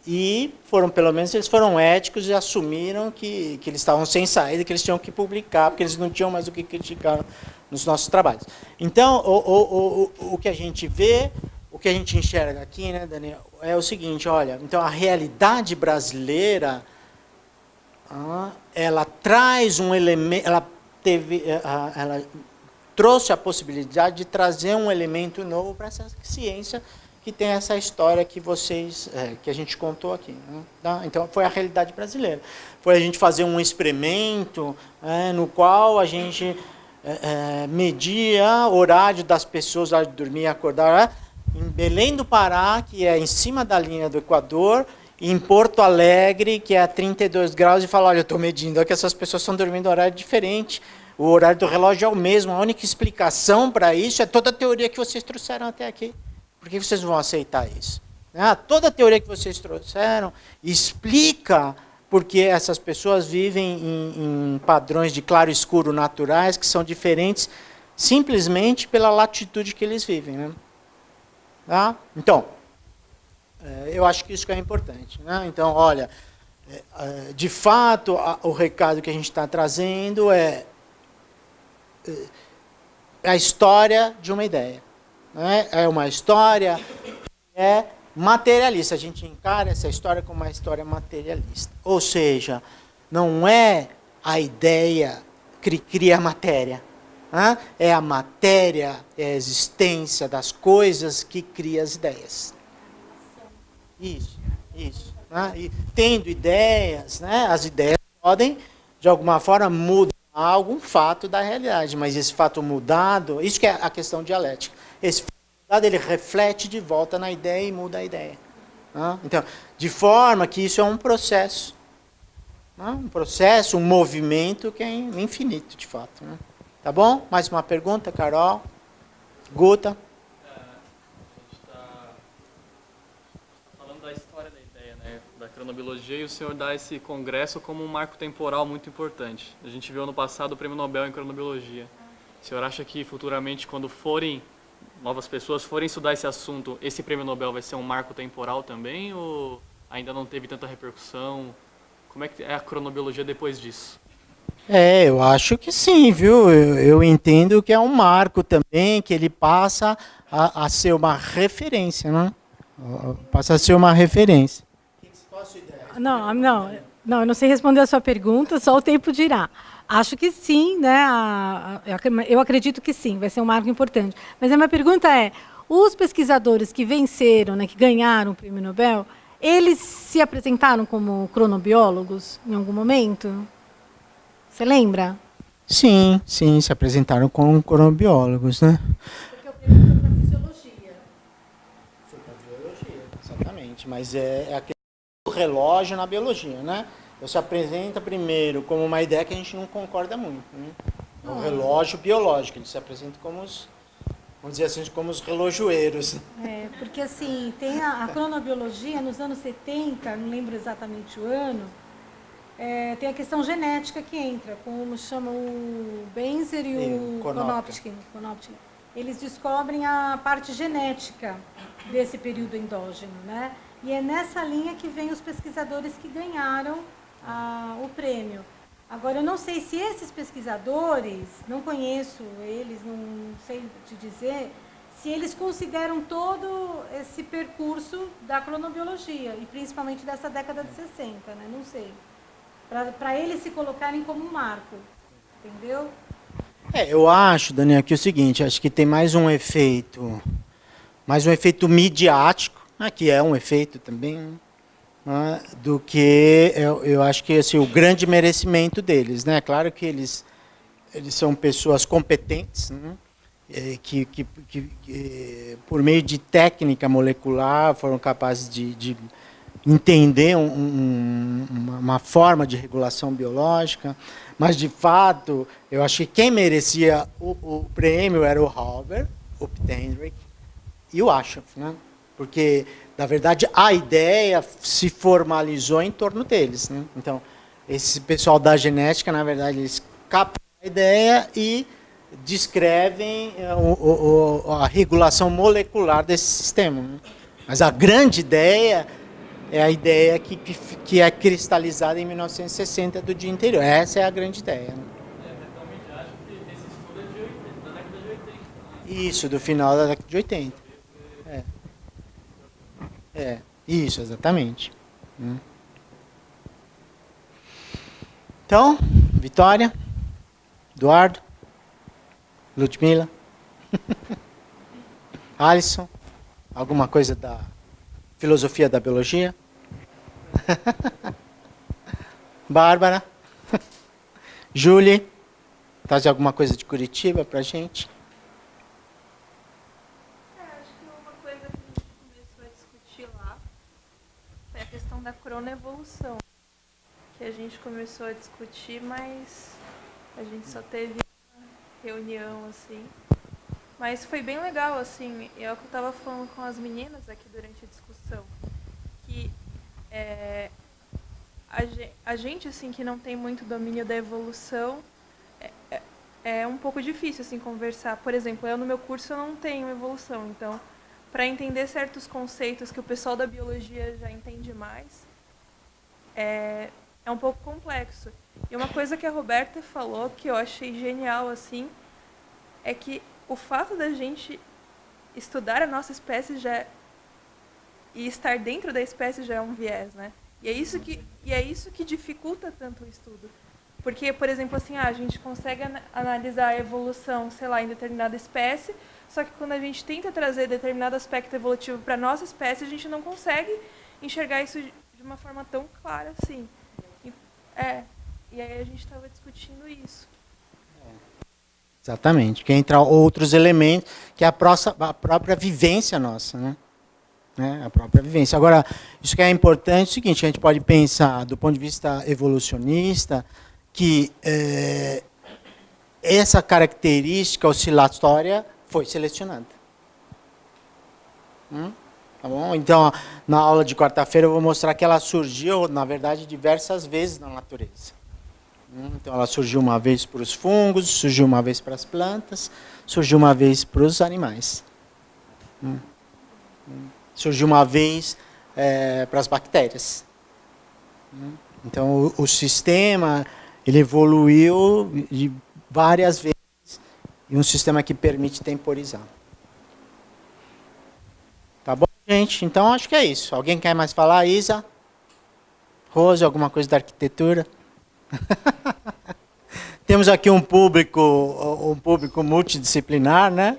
e eles foram éticos e assumiram que eles estavam sem saída, que eles tinham que publicar, porque eles não tinham mais o que criticar nos nossos trabalhos. Então, o que a gente vê, o que a gente enxerga aqui, né, Daniel, é o seguinte, olha, então a realidade brasileira, ela traz um elemento, ela trouxe a possibilidade de trazer um elemento novo para essa ciência que tem essa história que que a gente contou aqui. Né? Então, foi a realidade brasileira. Foi a gente fazer um experimento no qual a gente media o horário das pessoas, horário de dormir e acordar, em Belém do Pará, que é em cima da linha do Equador, e em Porto Alegre, que é a 32 graus, e falar, olha, eu estou medindo que essas pessoas estão dormindo em horário diferente, o horário do relógio é o mesmo, a única explicação para isso é toda a teoria que vocês trouxeram até aqui. Por que vocês não vão aceitar isso? Toda a teoria que vocês trouxeram explica porque essas pessoas vivem em padrões de claro e escuro naturais que são diferentes simplesmente pela latitude que eles vivem. Né? Então, eu acho que isso que é importante. Né? Então, olha, de fato, o recado que a gente está trazendo é a história de uma ideia. É uma história que materialista. A gente encara essa história como uma história materialista. Ou seja, não é a ideia que cria a matéria. É a matéria, é a existência das coisas que cria as ideias. Isso. E tendo ideias, as ideias podem, de alguma forma, mudar algum fato da realidade. Mas esse fato mudado, isso que é a questão dialética. Esse fato mudado, ele reflete de volta na ideia e muda a ideia. Então, de forma que isso é um processo. né? Um processo, um movimento que é infinito, de fato. Né? Tá bom? Mais uma pergunta, Carol? Guta? A gente está falando da história da ideia, né, da cronobiologia, e o senhor dá esse congresso como um marco temporal muito importante. A gente viu no passado o Prêmio Nobel em cronobiologia. O senhor acha que futuramente, quando novas pessoas forem estudar esse assunto, esse Prêmio Nobel vai ser um marco temporal também, ou ainda não teve tanta repercussão? Como é que é a cronobiologia depois disso? Eu acho que sim, viu? Eu entendo que é um marco também, que ele passa a ser uma referência, né? Passa a ser uma referência. Não, eu não sei responder a sua pergunta, só o tempo dirá. Acho que sim, né? Eu acredito que sim, vai ser um marco importante. Mas a minha pergunta é: os pesquisadores que venceram, né, que ganharam o Prêmio Nobel, eles se apresentaram como cronobiólogos em algum momento? Você lembra? Sim, se apresentaram como cronobiólogos, né? Porque o prêmio foi para fisiologia. Foi para biologia, exatamente. Mas é aquele relógio na biologia, né? Você apresenta primeiro como uma ideia que a gente não concorda muito, né? É um relógio biológico. Eles se apresentam como vamos dizer assim, como os relojoeiros. Porque assim, tem a cronobiologia nos anos 70, não lembro exatamente o ano, tem a questão genética que entra, como chama o Benzer e o Konopkin. Eles descobrem a parte genética desse período endógeno, né? E é nessa linha que vem os pesquisadores que ganharam o prêmio. Agora, eu não sei se esses pesquisadores, não conheço eles, não sei te dizer, se eles consideram todo esse percurso da cronobiologia, e principalmente dessa década de 60, né? Não sei. Para eles se colocarem como um marco, entendeu? Eu acho, Daniel, que é o seguinte, acho que tem mais um efeito midiático, que é um efeito também, né, do que eu acho que assim, o grande merecimento deles, né? Claro que eles são pessoas competentes, né? Que por meio de técnica molecular foram capazes de entender uma forma de regulação biológica, mas de fato eu acho que quem merecia o prêmio era o Halber, o Ptendrick e o Aschoff, né? Porque na verdade a ideia se formalizou em torno deles, né? Então esse pessoal da genética, na verdade, eles captam a ideia e descrevem a regulação molecular desse sistema, né? Mas a grande ideia é a ideia que é cristalizada em 1960 do dia anterior. Essa é a grande ideia. Né? Então, me acho que esse estudo é da década de 80. Isso, do final da década de 80. Isso, exatamente. Então, Vitória, Eduardo, Ludmila, Alisson, alguma coisa da filosofia da biologia? Bárbara, Júlia, traz alguma coisa de Curitiba pra gente? Acho que uma coisa que a gente começou a discutir lá foi a questão da cronoevolução, que a gente começou a discutir, mas a gente só teve uma reunião, assim. Mas foi bem legal, assim, é o que eu estava falando com as meninas aqui durante a discussão, que a gente, assim, que não tem muito domínio da evolução, é um pouco difícil, assim, conversar. Por exemplo, eu no meu curso eu não tenho evolução, então, para entender certos conceitos que o pessoal da biologia já entende mais, é um pouco complexo. E uma coisa que a Roberta falou, que eu achei genial, assim, é que o fato da gente estudar a nossa espécie e estar dentro da espécie já é um viés, né? E é isso que dificulta tanto o estudo. Porque, por exemplo, assim, a gente consegue analisar a evolução, sei lá, em determinada espécie, só que quando a gente tenta trazer determinado aspecto evolutivo para a nossa espécie, a gente não consegue enxergar isso de uma forma tão clara assim. E aí a gente estava discutindo isso. Exatamente, que entra outros elementos, que é a própria vivência nossa, né? né? A própria vivência. Agora, isso que é importante é o seguinte, a gente pode pensar do ponto de vista evolucionista que essa característica oscilatória foi selecionada. Tá bom? Então, na aula de quarta-feira eu vou mostrar que ela surgiu, na verdade, diversas vezes na natureza. Então, ela surgiu uma vez para os fungos, surgiu uma vez para as plantas, surgiu uma vez para os animais. Surgiu uma vez para as bactérias. Então, o sistema ele evoluiu de várias vezes e um sistema que permite temporizar. Tá bom, gente? Então, acho que é isso. Alguém quer mais falar? Isa? Rose, alguma coisa da arquitetura? Temos aqui um público multidisciplinar, né?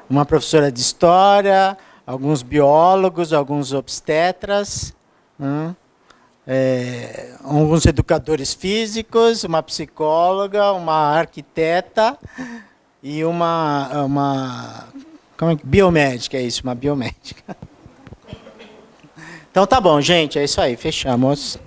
Uma professora de história, alguns biólogos, alguns obstetras, alguns educadores físicos, uma psicóloga, uma arquiteta e uma como é que biomédica, é isso, uma biomédica. Então tá bom, gente, é isso aí, fechamos.